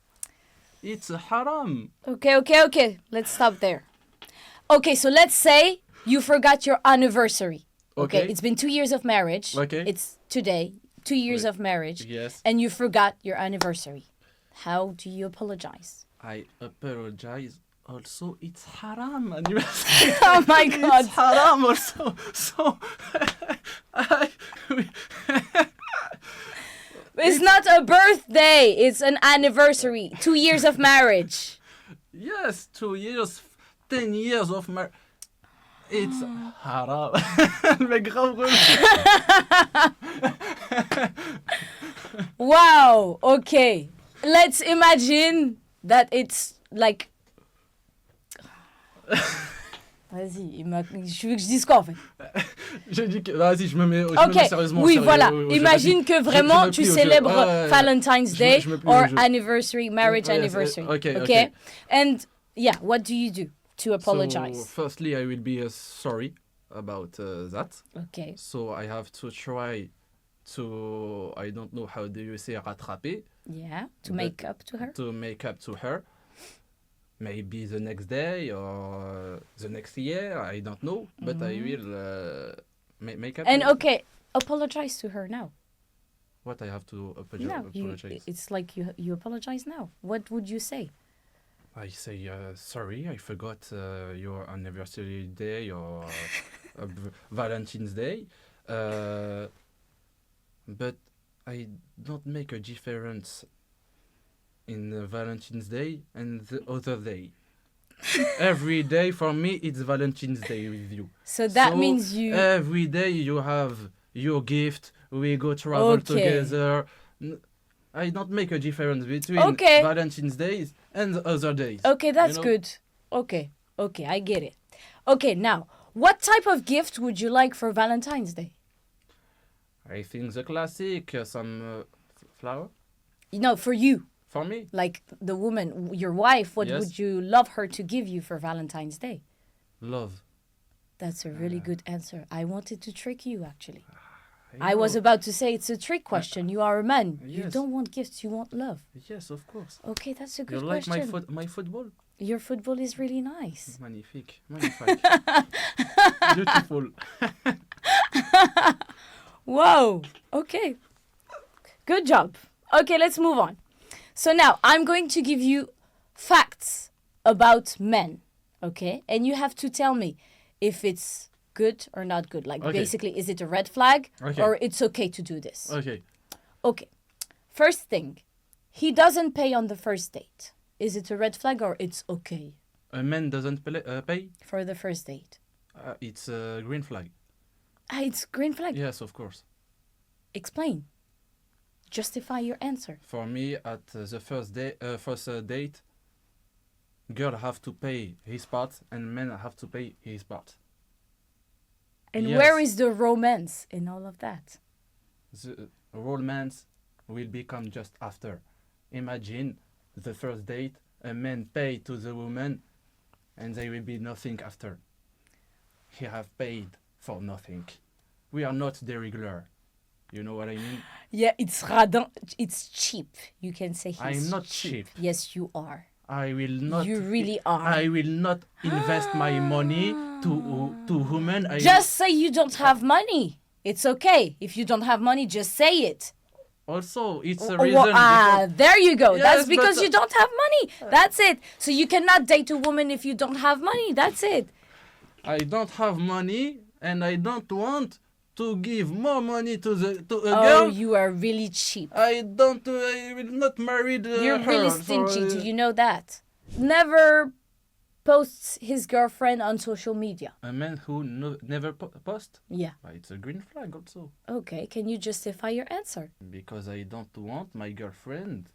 It's a haram. Okay. Let's stop there. Okay, so let's say you forgot your anniversary. Okay. Okay. It's been 2 years of marriage. Okay. It's today, 2 years Wait. of marriage, Yes. and you forgot your anniversary. How do you apologize? I apologize. Also, it's haram anniversary. Oh my God. It's haram also. So, It's not a birthday. It's an anniversary. 2 years of marriage. yes, 2 years, 10 years of marriage. It's haram. Mais grave relou. Wow. Okay. Let's imagine that it's like. Vas-y, je veux que je dise quoi en fait? J'ai dit que. Vas-y, je me mets Ok, sérieusement. oui, sérieux. voilà. Oui, j'ai Imagine pas que dit- vraiment je me tu plie au jeu. célèbres Ouais, ouais, ouais. Valentine's Day je me plie or au jeu. anniversary, marriage Yes, anniversary. okay, Okay? okay. And yeah, what do you do to apologize? So, firstly, I will be sorry about that. Okay. So, I have to try to. I don't know how do you say rattraper. Yeah, to But- make up to her. To make up to her. Maybe the next day or the next year, I don't know. But I will make up. And to- okay, apologize to her now. What I have to No, apologize. it's like you apologize now. What would you say? I say sorry, I forgot your anniversary day or Valentine's Day. But I don't make a difference in Valentine's Day and the other day. Every day for me it's Valentine's Day with you. So that So, means you. Every day you have your gift. We go travel Okay. together. I don't make a difference between Okay. Valentine's Days and the other days. Okay, that's know? good. Okay, I get it. Okay, now, what type of gift would you like for Valentine's Day? I think the classic, some flower For you, for me. like the woman, your wife, what Yes. would you love her to give you for Valentine's Day? Love. That's a really good answer. I wanted to trick you, actually. I I was know. about to say it's a trick question. You are a man. You Yes. don't want gifts, you want love. Yes, of course. Okay, that's a You good like question. my football? Your football is really nice. Magnifique. Magnifique. Beautiful. Whoa. Okay. Good job. Okay, let's move on. So now I'm going to give you facts about men. Okay? And you have to tell me if it's good or not good. Like, Okay. basically, is it a red flag Okay. or it's okay to do this? Okay. Okay. First thing, he doesn't pay on the first date. Is it a red flag or it's okay A man doesn't pay. for the first date? It's a green flag. It's green flag. Yes, of course. Explain. Justify your answer. For me, at the first date, girl have to pay his part and men have to pay his part. And Yes. where is the romance in all of that? The romance will become just after. Imagine the first date, a man pay to the woman, and there will be nothing after. He have paid for nothing. We are not the regular. You know what I mean? Yeah, it's radin. It's cheap. You can say he's I'm not cheap. Yes, you are. I will not. You really are. I will not invest my money to women. Just say you don't have money. It's okay. If you don't have money, just say it. Also, it's a Oh, reason. because there you go. Yes, That's because but, you don't have money. That's it. So you cannot date a woman if you don't have money. That's it. I don't have money, and I don't want to give more money to a Oh, girl. you are really cheap. I don't. I will not marry You're her. really stingy. Do you know that? Never posts his girlfriend on social media. A man who never post. Yeah. It's a green flag also. Okay. Can you justify your answer? Because I don't want my girlfriend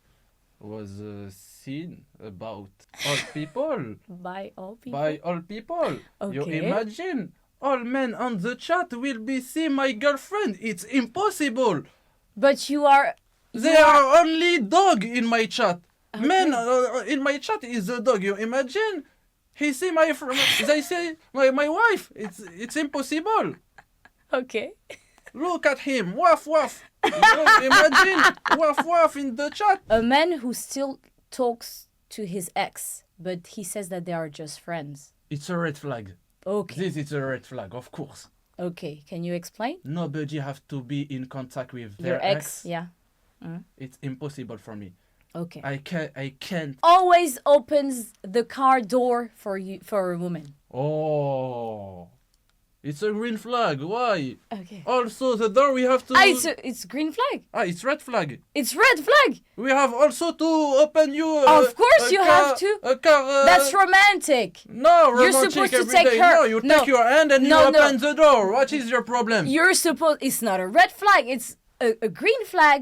was seen about all people. By all people. By all people. You Okay. imagine all men on the chat will be see my girlfriend. It's impossible. But you are. There are only dog in my chat. Okay. Men in my chat is a dog. You imagine? He see my they say my wife. It's impossible. Okay. Look at him. Woof woof. You know, imagine woof woof in the chat. A man who still talks to his ex, but he says that they are just friends. It's a red flag. Okay. This is a red flag, of course. Okay. Can you explain? Nobody have to be in contact with Your their ex? Yeah. It's impossible for me. Okay. I can't. Always opens the car door for you for a woman. Oh, it's a green flag. Why? Okay. Also, the door we have to. It's green flag. It's red flag. It's red flag. We have also to open you. Of course a you car, have to. A car. That's romantic. No, You're romantic supposed to every take day. her- No, you No. take your hand and No, you no. open the door. What is your problem? You're supposed. It's not a red flag. It's a green flag.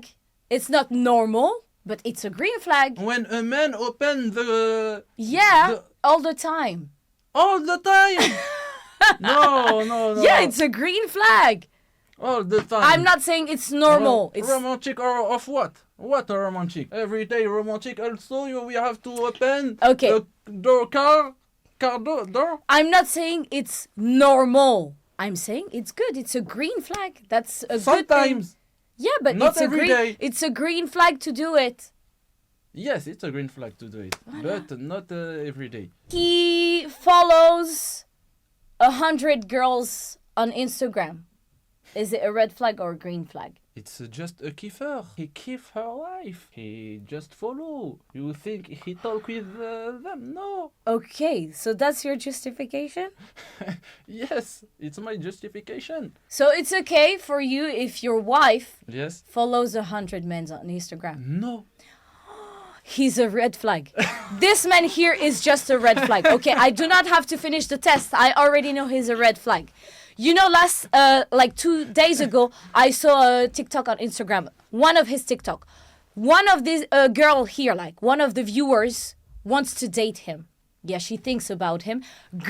It's not normal, but it's a green flag. When a man open the Yeah, The- all the time. all the time. No. Yeah, it's a green flag. all the time. I'm not saying it's normal. It's romantic or of what? What a romantic? Every day romantic. Also, we have to open Okay. the door car door. I'm not saying it's normal. I'm saying it's good. It's a green flag. That's a good thing. Sometimes. Yeah, but Not it's a every green. day. It's a green flag to do it. Yes, it's a green flag to do it, but not every day. He follows 100 girls on Instagram. Is it a red flag or a green flag? It's just a kiffer. He keep her life. He just follow. You think he talk with them? No. Okay, so that's your justification? Yes, it's my justification. So it's okay for you if your wife Yes. follows 100 men on Instagram. No. he's a red flag. This man here is just a red flag. Okay, I do not have to finish the test. I already know he's a red flag. You know, like 2 days ago, I saw a TikTok on Instagram. One of his TikTok. One of these girl here, like one of the viewers, wants to date him. Yeah, she thinks about him.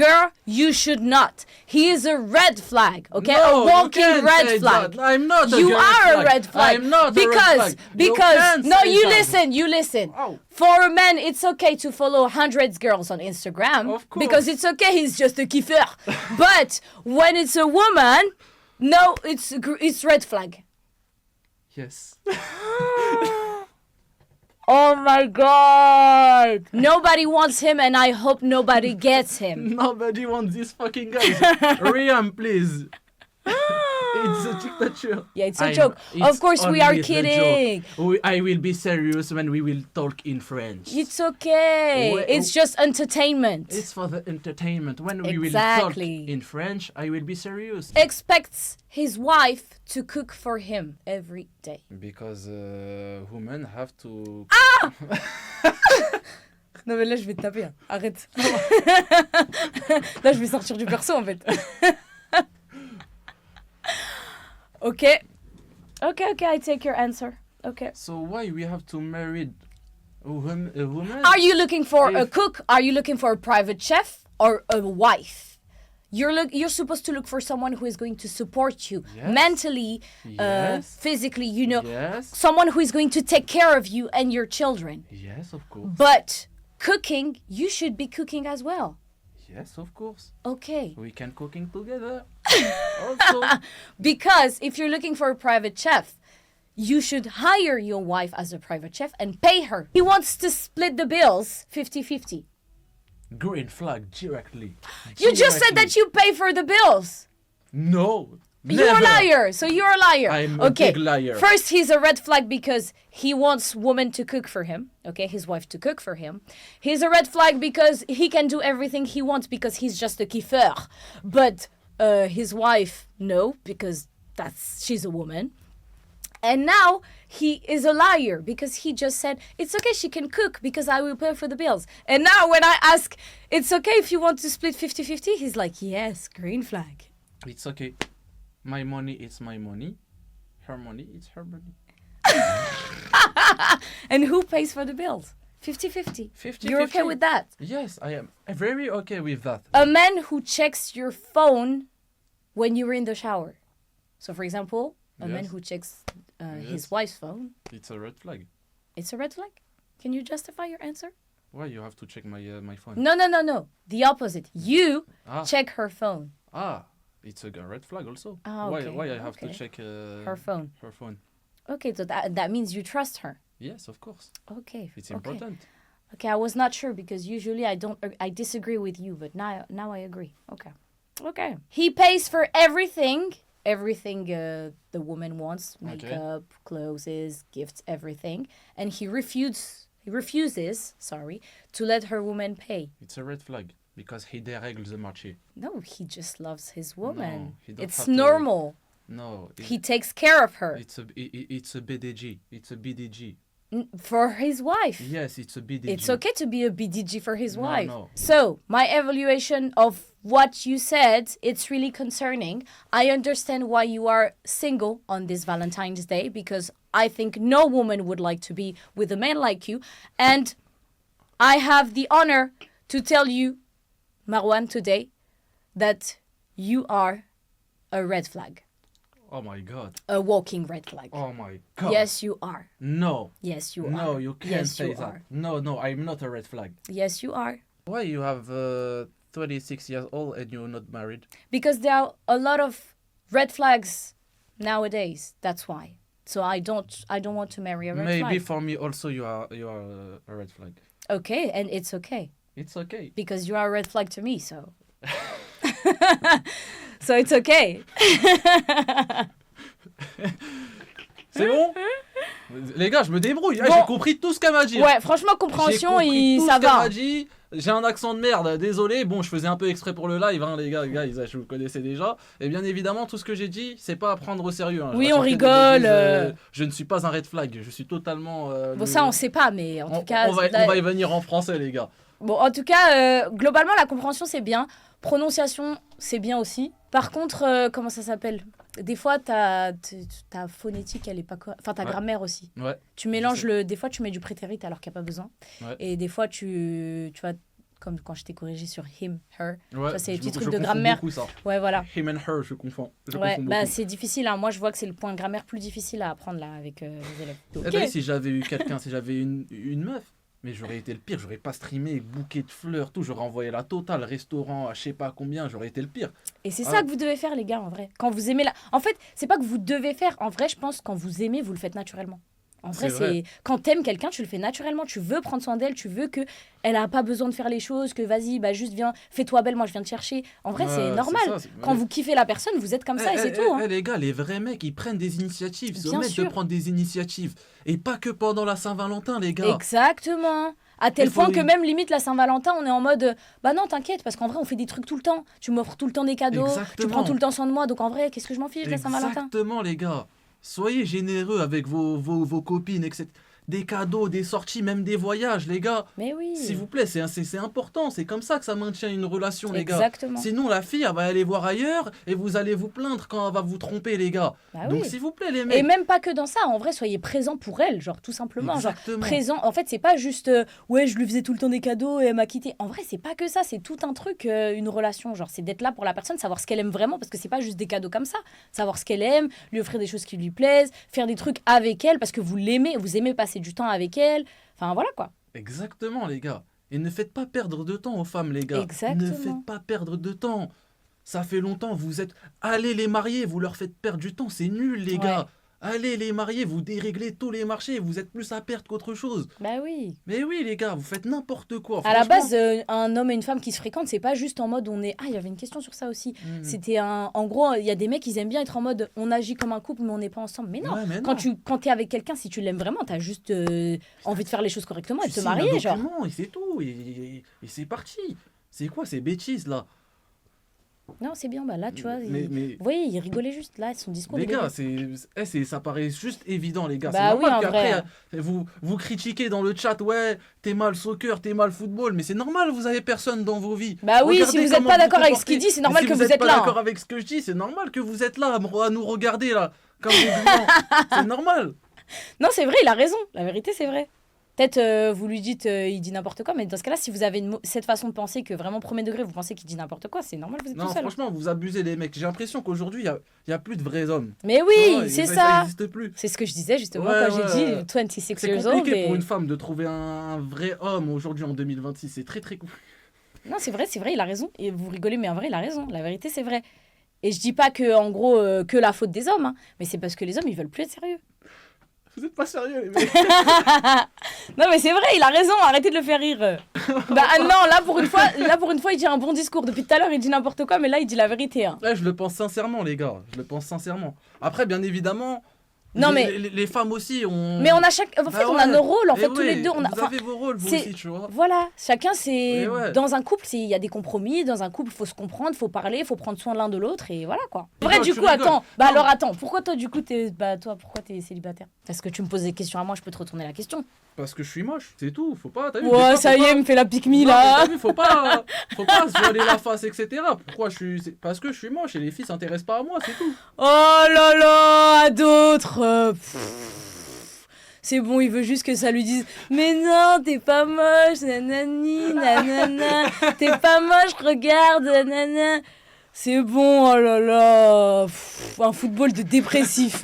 Girl, you should not. He is a red flag, okay? No, a walking you can't red say flag. that. I'm not a You red are flag. a red flag. I'm not because, a red flag. Because, can't no, say you that. listen. Oh. For a man, it's okay to follow hundreds girls on Instagram. Of course. Because it's okay, he's just a kiffer. But when it's a woman, no, it's red flag. Yes. Oh my god! Nobody wants him, and I hope nobody gets him. Nobody wants this fucking guy. Riam, please. It's a dictature. Yeah, it's a joke. Of course, we are kidding. I will be serious when we will talk in French. It's okay. It's just entertainment. It's for the entertainment. When we will Exactly. talk in French, I will be serious. Expects his wife to cook for him every day. Because women have to... Non mais là je vais te taper. Hein. Arrête. Là je vais sortir du perso en fait. Okay, I take your answer. Okay. So why we have to marry a woman? Are you looking for a If- cook? Are you looking for a private chef or a wife? You're supposed to look for someone who is going to support you Yes. mentally, Yes. physically, you know, Yes. someone who is going to take care of you and your children. Yes, of course. But cooking, you should be cooking as well. Yes, of course. Okay. We can cooking together. Also. Because if you're looking for a private chef, you should hire your wife as a private chef and pay her. He wants to split the bills 50-50. Green flag directly. You just said that you pay for the bills. No. You're a never. liar. So you're a liar. I'm a okay. big liar. First, he's a red flag because he wants women to cook for him. Okay, his wife to cook for him. He's a red flag because he can do everything he wants because he's just a kiffer. But his wife, no, because she's a woman. And now he is a liar because he just said, it's okay, she can cook because I will pay for the bills. And now when I ask, it's okay if you want to split 50-50, he's like, yes, green flag. It's okay. My money is my money. Her money is her money. And who pays for the bills? 50-50. 50-50. You're okay with that? Yes, I am very okay with that. A man who checks your phone when you're in the shower. So, for example, a man Yes. who checks his Yes. wife's phone, It's a red flag. it's a red flag. Can you justify your answer? Why you have to check my phone? No. The opposite. You Ah. check her phone. It's a red flag also. Ah, okay, Why I have to okay. check Her phone. her phone? Okay, so that means you trust her. Yes, of course. Okay. It's okay. important. Okay, I was not sure because usually I disagree with you, but now I agree. Okay. He pays for everything the woman wants, makeup, clothes, gifts, everything, and he refuses, to let her woman pay. It's a red flag because he dérègle the marché. No, he just loves his woman. No, he don't It's have to- normal. No, He takes care of her it's a BDG. It's a BDG. for his wife. Yes, it's a BDG. It's okay to be a BDG for his No, wife. no. So, my evaluation of what you said, it's really concerning. I understand why you are single on this Valentine's Day because I think no woman would like to be with a man like you. And I have the honor to tell you, Marwan, today, that you are a red flag. Oh my god. A walking red flag. Oh my god. Yes, you are. No. Yes, you No, are. you can't Yes, say you that. are. No, I'm not a red flag. Yes, you are. Why you have 26 years old and you're not married? Because there are a lot of red flags nowadays. That's why. So I don't want to marry a red Maybe flag. for me also you are a red flag. Okay, and it's okay It's okay. because you are a red flag to me. So so it's okay. C'est bon? Les gars, je me débrouille. Ah, Bon. j'ai compris tout ce qu'elle m'a dit. Ouais, franchement J'ai compréhension, compris tout ça ce qu'elle va. m'a dit. j'ai un accent de merde, désolé. Bon, je faisais un peu exprès pour le live, hein, les gars, je vous connaissais déjà. Et bien évidemment, tout ce que j'ai dit, c'est pas à prendre au sérieux. Hein. Oui, Je on racontais des rigole, bêtises, je ne suis pas un red flag, je suis totalement. Bon, ça, on sait pas, mais en tout cas. on va y venir en français, les gars. Bon, en tout cas, globalement, la compréhension, c'est bien. Prononciation, c'est bien aussi. Par contre, comment ça s'appelle? Des fois, ta phonétique, elle est pas correcte. Enfin, ta grammaire aussi. Ouais. Tu mélanges des fois, tu mets du prétérit alors qu'il n'y a pas besoin. Ouais. Et des fois, tu vois, comme quand je t'ai corrigé sur him, her. Ouais, Ça, c'est des je petits trucs je de confonds grammaire. beaucoup, ça. Ouais, voilà. Him and her, je confonds. Ouais, Confonds bah beaucoup. c'est difficile. Hein. Moi, je vois que c'est le point grammaire plus difficile à apprendre là avec les élèves. Eh Ok. ben, si j'avais eu quelqu'un, si j'avais une meuf, mais j'aurais été le pire, j'aurais pas streamé, bouquet de fleurs, tout, j'aurais envoyé la totale, restaurant, à je sais pas combien, j'aurais été le pire. Et c'est Ah. ça que vous devez faire, les gars, en vrai. Quand vous aimez En fait, c'est pas que vous devez faire. En vrai, je pense quand vous aimez, vous le faites naturellement. En vrai, C'est vrai. quand t'aimes quelqu'un, tu le fais naturellement. Tu veux prendre soin d'elle, tu veux que elle a pas besoin de faire les choses, que vas-y, bah juste viens, fais-toi belle, moi je viens te chercher. En vrai, c'est Ouais, normal. ça, Quand vous kiffez la personne, vous êtes comme ça et c'est tout. Hein. Les gars, les vrais mecs, ils prennent des initiatives, ils se Bien mettent de sûr. prendre des initiatives. Et pas que pendant la Saint-Valentin, les gars. Exactement. À tel Il faut- point que même limite la Saint-Valentin, on est en mode bah non, t'inquiète, parce qu'en vrai, on fait des trucs tout le temps. Tu m'offres tout le temps des cadeaux, tu Exactement. prends tout le temps soin de moi, donc en vrai, qu'est-ce que je m'en fiche de la Saint-Valentin? Exactement, les gars. Soyez généreux avec vos copines, etc. Des cadeaux, des sorties, même des voyages, les gars. Mais oui. S'il vous plaît, c'est important. C'est comme ça que ça maintient une relation, les gars. Exactement. Sinon, la fille, elle va aller voir ailleurs et vous allez vous plaindre quand elle va vous tromper, les gars. Bah Donc, oui. s'il vous plaît, les mecs. Et même pas que dans ça, en vrai, soyez présent pour elle, genre tout simplement. Genre, Exactement. présent, en fait, c'est pas juste ouais, je lui faisais tout le temps des cadeaux et elle m'a quitté. En vrai, c'est pas que ça, c'est tout un truc, une relation. Genre, c'est d'être là pour la personne, savoir ce qu'elle aime vraiment, parce que c'est pas juste des cadeaux comme ça. Savoir ce qu'elle aime, lui offrir des choses qui lui plaisent, faire des trucs avec elle parce que vous l'aimez, vous aimez passer du temps avec elle. Enfin, voilà quoi. Exactement, les gars. Et ne faites pas perdre de temps aux femmes, les gars. Exactement. Ne faites pas perdre de temps. Ça fait longtemps, vous êtes... Allez les marier, vous leur faites perdre du temps, c'est nul, les Ouais. gars. Allez les marier, vous déréglez tous les marchés, vous êtes plus à perdre qu'autre chose. Bah oui. Mais oui, les gars, vous faites n'importe quoi. À la franchement. base, un homme et une femme qui se fréquentent, c'est pas juste en mode on est. Ah, il y avait une question sur ça aussi. Mhm. C'était un. En gros, il y a des mecs, ils aiment bien être en mode on agit comme un couple, mais on n'est pas ensemble. Mais non. Ouais, mais Quand non. t'es avec quelqu'un, si tu l'aimes vraiment, t'as juste envie de faire les choses correctement et Tu de te signes un marier, genre. document et c'est tout. Et c'est parti. C'est quoi ces bêtises, là? Non, c'est bien, bah là, tu vois. Mais- Vous voyez, il rigolait juste là, son discours. Les il est- gars, ça paraît juste évident, les gars. Bah C'est oui, normal en qu'après, vrai. vous critiquez dans le chat, ouais, t'es mal soccer, t'es mal football, mais c'est normal, vous avez personne dans vos vies. Bah oui, Regardez si vous n'êtes comment pas vous d'accord avec ce comportez. qu'il dit, c'est Mais normal si que vous êtes êtes pas là. d'accord Hein. avec ce que je dis, c'est normal que vous êtes là à nous regarder, là, comme des gluants. C'est normal. Non, c'est vrai, il a raison. La vérité, c'est vrai. Peut-être vous lui dites il dit n'importe quoi, mais dans ce cas-là, si vous avez cette façon de penser que vraiment premier degré, vous pensez qu'il dit n'importe quoi, c'est normal, vous êtes Non, tout seul. franchement, vous abusez, les mecs. J'ai l'impression qu'aujourd'hui, il y a plus de vrais hommes. Mais Tu vois, oui, c'est ça ça. n'existe plus. C'est ce que je disais justement Ouais, quand ouais, j'ai dit ouais. 26 C'est years old. compliqué et- pour une femme de trouver un vrai homme aujourd'hui en 2026. C'est très, très compliqué. Non, c'est vrai, il a raison. Et vous rigolez, mais en vrai, il a raison. La vérité, c'est vrai. Et je dis pas que, en gros, que la faute des hommes, hein, mais c'est parce que les hommes, ils veulent plus être sérieux. Vous êtes pas sérieux, les mecs. Non, mais c'est vrai, il a raison. Arrêtez de le faire rire. Bah ah non, là pour une fois, il dit un bon discours. Depuis tout à l'heure, il dit n'importe quoi, mais là, il dit la vérité. Hein. Ouais, je le pense sincèrement, les gars. Je le pense sincèrement. Après, bien évidemment, Non, les, mais- les femmes aussi ont... Mais on a en fait, Bah on a ouais. nos rôles. En Eh fait, tous ouais, les deux, on a. Vous enfin, avez vos rôles, vous c'est- aussi, tu vois. Voilà, chacun c'est Mais ouais. dans un couple, il y a des compromis, dans un couple, il faut se comprendre, faut parler, faut prendre soin l'un de l'autre et voilà quoi. Tu Vrai rigoles, du tu coup, rigoles. attends. Bah Non. alors attends, pourquoi toi du coup pourquoi t'es célibataire? Parce que tu me poses des questions à moi, je peux te retourner la question. Parce que je suis moche, c'est tout. Faut pas, t'as vu, des Ouais, fois, ça faut y est, pas- il me fait la pique-me Non, mais là. t'as vu, faut pas se voiler la face, etc. Pourquoi je suis... Parce que je suis moche et les filles s'intéressent pas à moi, c'est tout. Oh là là, à d'autres. C'est bon, il veut juste que ça lui dise mais non, t'es pas moche, nanani, nanana, t'es pas moche, regarde, nanana. C'est bon, oh là là. Un football de dépressif.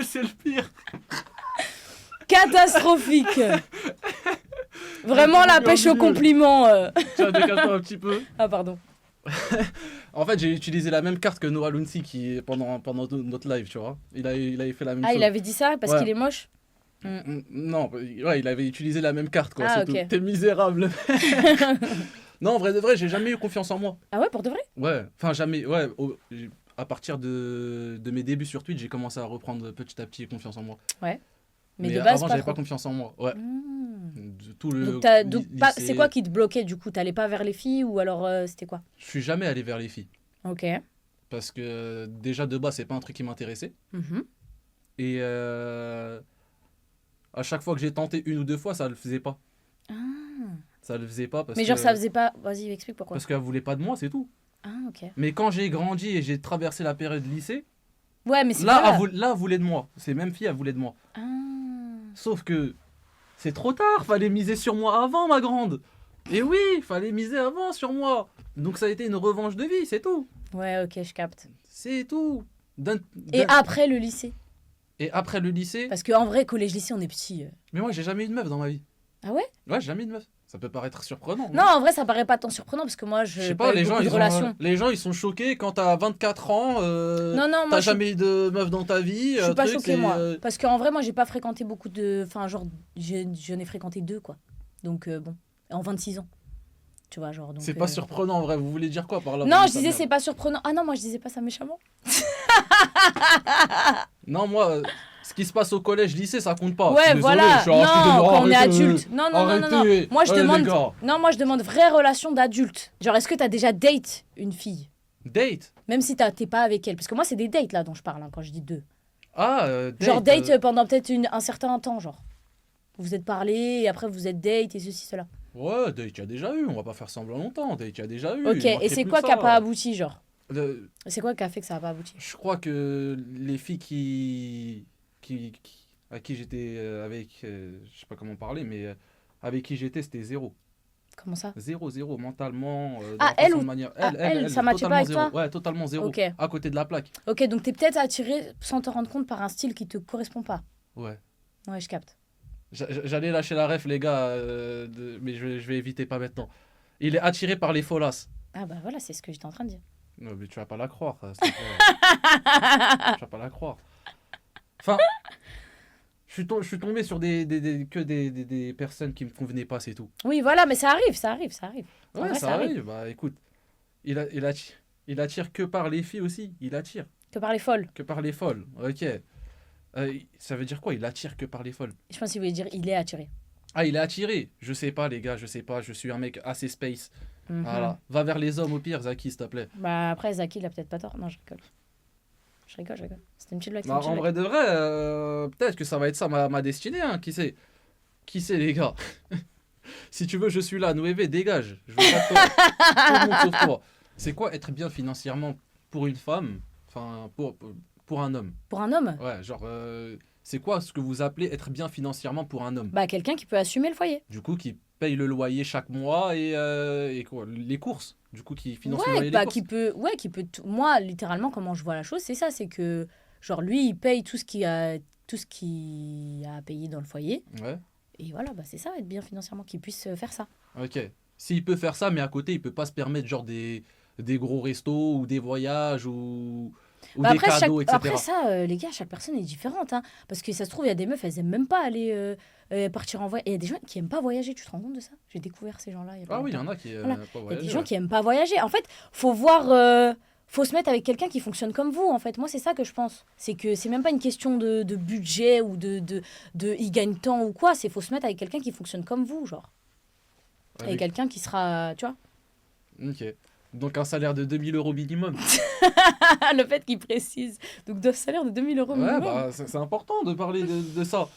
C'est le pire. Catastrophique. Vraiment la pêche au compliment. Tiens, décale-toi un petit peu. Ah pardon. En fait, j'ai utilisé la même carte que Noah Lunsi qui, pendant notre live, tu vois. Il avait fait la même Ah, chose. il avait dit ça parce Ouais. qu'il est moche. Non, ouais, il avait utilisé la même carte, quoi. Ah, c'est ok. tout. T'es misérable. Non, en vrai de vrai, j'ai jamais eu confiance en moi. Ah ouais, pour de vrai? Ouais, enfin, jamais. Ouais, à partir de mes débuts sur Twitch, j'ai commencé à reprendre petit à petit confiance en moi. Ouais. Mais Mais de base, avant, pas j'avais trop. pas confiance en moi. Ouais. Hmm. Tout le Donc, lycée, c'est quoi qui te bloquait du coup? T'allais pas vers les filles ou alors c'était quoi? Je suis jamais allé vers les filles. Ok. Parce que déjà, de base, c'est pas un truc qui m'intéressait. Mhm. Et à chaque fois que j'ai tenté une ou deux fois, ça le faisait pas. Ah. Ça le faisait pas parce Mais que... genre, ça faisait pas. Vas-y, explique pourquoi. Parce qu'elle voulait pas de moi, c'est tout. Ah, ok. Mais quand j'ai grandi et j'ai traversé la période lycée, Ouais, mais c'est là, pas. elle voulait de moi. Ces mêmes filles, elles voulaient de moi. Ah. Sauf que c'est trop tard, fallait miser sur moi avant, ma grande. Et oui, fallait miser avant sur moi. Donc ça a été une revanche de vie, c'est tout. Ouais, ok, je capte. C'est tout. Et après le lycée? Et après le lycée, Parce qu'en vrai, collège-lycée, on est petit. mais moi j'ai jamais eu de meuf dans ma vie. Ah ouais? Ouais, j'ai jamais eu de meuf. Ça peut paraître surprenant. Non, en vrai, ça paraît pas tant surprenant parce que moi, Je je sais pas, eu beaucoup de relations. les gens ils sont choqués quand t'as 24 ans, Non, non, moi, t'as je suis jamais eu de meuf dans ta vie. je suis pas truc, choquée, et, moi. Parce qu'en vrai, moi, j'ai pas fréquenté beaucoup de. Enfin, genre, j'en ai fréquenté 2, quoi. Donc, bon. En 26 ans. Tu vois, genre. Donc, c'est pas surprenant en vrai, vous voulez dire quoi par là? Non, vous je dites disais, ça, c'est pas surprenant. Ah non, moi, je disais pas ça méchamment. Non, moi, ce qui se passe au collège, lycée, ça compte pas. Ouais, Désolé, voilà. je suis arraché de- Non, quand on est arrêtez, adulte. Non, non, non, non, non. arrêtez. Moi, je les demande. gars. Non, moi, je demande vraie relation d'adulte. Genre, est-ce que t'as déjà date une fille? Date. Même si t'es pas avec elle. Parce que moi, c'est des dates, là, dont je parle, hein, quand je dis 2. Ah, Genre, date pendant peut-être un certain temps, genre. Vous vous êtes parlé, et après, vous êtes date, et ceci, cela. Ouais, date, il y a déjà eu. On va pas faire semblant longtemps. Date, il y a déjà eu. Ok, Il manquait et c'est plus quoi que qui a ça. pas abouti, genre? Le- C'est quoi qui a fait que ça a pas abouti? Je crois que les filles à qui j'étais avec, je sais pas comment parler, mais avec qui j'étais, c'était zéro. Comment ça? Zéro, mentalement. Dans Ah, la elle façon ou- de manière. ah, elle, ça matchait pas totalement avec zéro. toi? Ouais, totalement zéro. Ok. À côté de la plaque. Ok, donc t'es peut-être attiré sans te rendre compte par un style qui te correspond pas. Ouais. Ouais, je capte. J'allais lâcher la ref, les gars, mais je vais éviter pas maintenant. Il est attiré par les folasses. Ah bah voilà, c'est ce que j'étais en train de dire. Non, mais tu vas pas la croire. S'il te plaît. Tu vas pas la croire. Enfin, je suis tombé sur des personnes qui me convenaient pas, c'est tout. Oui, voilà, mais ça arrive, ça arrive, ça arrive. En Ouais, vrai, ça arrive. Bah écoute, il attire que par les filles aussi. Il attire Que par les folles. que par les folles. Ok. Ça veut dire quoi? Il attire que par les folles. Je pense qu'il voulait dire il est attiré. Ah, il est attiré. Je sais pas, les gars, je sais pas. Je suis un mec assez space. Mhm. Voilà. Va vers les hommes au pire, Zaki, s'il te plaît. Bah après, Zaki, il a peut-être pas tort. Non, je rigole. Je rigole, je rigole. C'était une petite blague. Bah, en vrai de vrai, peut-être que ça va être ça ma destinée, hein. Qui sait? Qui sait, les gars? Si tu veux, je suis là. Noévé, dégage. Je veux pas de toi. Tout le monde sauf toi. C'est quoi être bien financièrement pour une femme? Enfin, pour un homme. Pour un homme, Ouais, genre, c'est quoi ce que vous appelez être bien financièrement pour un homme? bah quelqu'un qui peut assumer le foyer. Du coup, qui paye le loyer chaque mois et quoi, les courses. Du coup, qui finance le loyer Ouais, et les bah courses. qui peut. Moi, littéralement, comment je vois la chose, c'est ça, c'est que genre lui, il paye tout ce qu'il a à payer dans le foyer. Ouais, Et voilà, bah c'est ça, être bien financièrement, qu'il puisse faire ça. ok. S'il peut faire ça, mais à côté, il peut pas se permettre genre des gros restos ou des voyages ou Bah des cadeaux, etc. après ça, les gars, chaque personne est différente. Hein, parce que ça se trouve, il y a des meufs, elles aiment même pas aller partir en voyage. Et il y a des gens qui aiment pas voyager, tu te rends compte de ça? J'ai découvert ces gens-là. Il y a pas Ah oui, il y longtemps. en a qui Voilà. pas Il y a voyager, des gens ouais. qui aiment pas voyager. En fait, faut voir. Faut se mettre avec quelqu'un qui fonctionne comme vous, en fait. Moi, c'est ça que je pense. C'est que c'est même pas une question de budget ou de il gagne tant ou quoi. C'est faut se mettre avec quelqu'un qui fonctionne comme vous, genre. Et Avec- quelqu'un qui sera, tu vois. Ok. Donc un salaire de 2000 € minimum. Le fait qu'il précise. Donc, de salaire de 2000 euros Ouais, minimum. bah c'est important de parler de ça.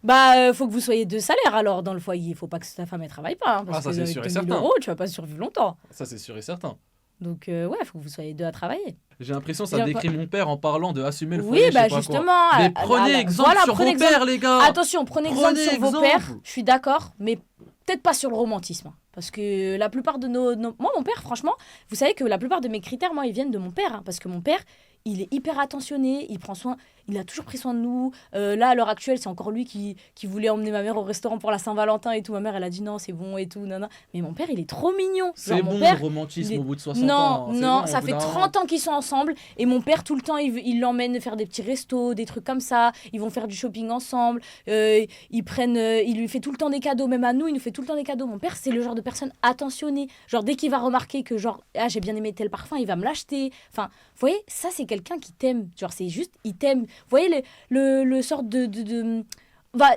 Bah, faut que vous soyez 2 salaires alors dans le foyer. Faut pas que ta femme elle travaille pas. Hein, parce Ah, ça, que c'est avec sûr et 2000 certain. euros, tu vas pas survivre longtemps. Ça, c'est sûr et certain. Donc, ouais, faut que vous soyez 2 à travailler. J'ai l'impression que ça J'ai décrit mon père en parlant de assumer le Oui, foyer, je bah sais pas quoi. justement. Mais prenez exemple voilà, sur prenez vos exemple. pères, les gars. Attention, prenez exemple Prenez sur vos exemple. pères. Je suis d'accord, mais peut-être pas sur le romantisme. Hein, parce que la plupart de Moi, mon père, franchement, vous savez que la plupart de mes critères, moi, ils viennent de mon père. Hein, parce que mon père, il est hyper attentionné, il prend soin, il a toujours pris soin de nous. Là, à l'heure actuelle, c'est encore lui qui voulait emmener ma mère au restaurant pour la Saint-Valentin et tout. Ma mère, elle a dit non, c'est bon et tout. Nana. Mais mon père, il est trop mignon. C'est Genre, bon mon père, le romantisme il est- au bout de 60 non, ans. C'est non, bon, ça au bout fait d'un 30 ans qu'ils sont ensemble et mon père tout le temps il l'emmène faire des petits restos, des trucs comme ça, ils vont faire du shopping ensemble, il lui fait tout le temps des cadeaux, même à nous, il nous fait tout le temps des cadeaux. Mon père, c'est le genre de personne attentionnée, genre dès qu'il va remarquer que genre ah, j'ai bien aimé tel parfum, il va me l'acheter. Enfin, vous voyez, ça c'est quelqu'un qui t'aime, genre c'est juste il t'aime. Vous voyez le sort de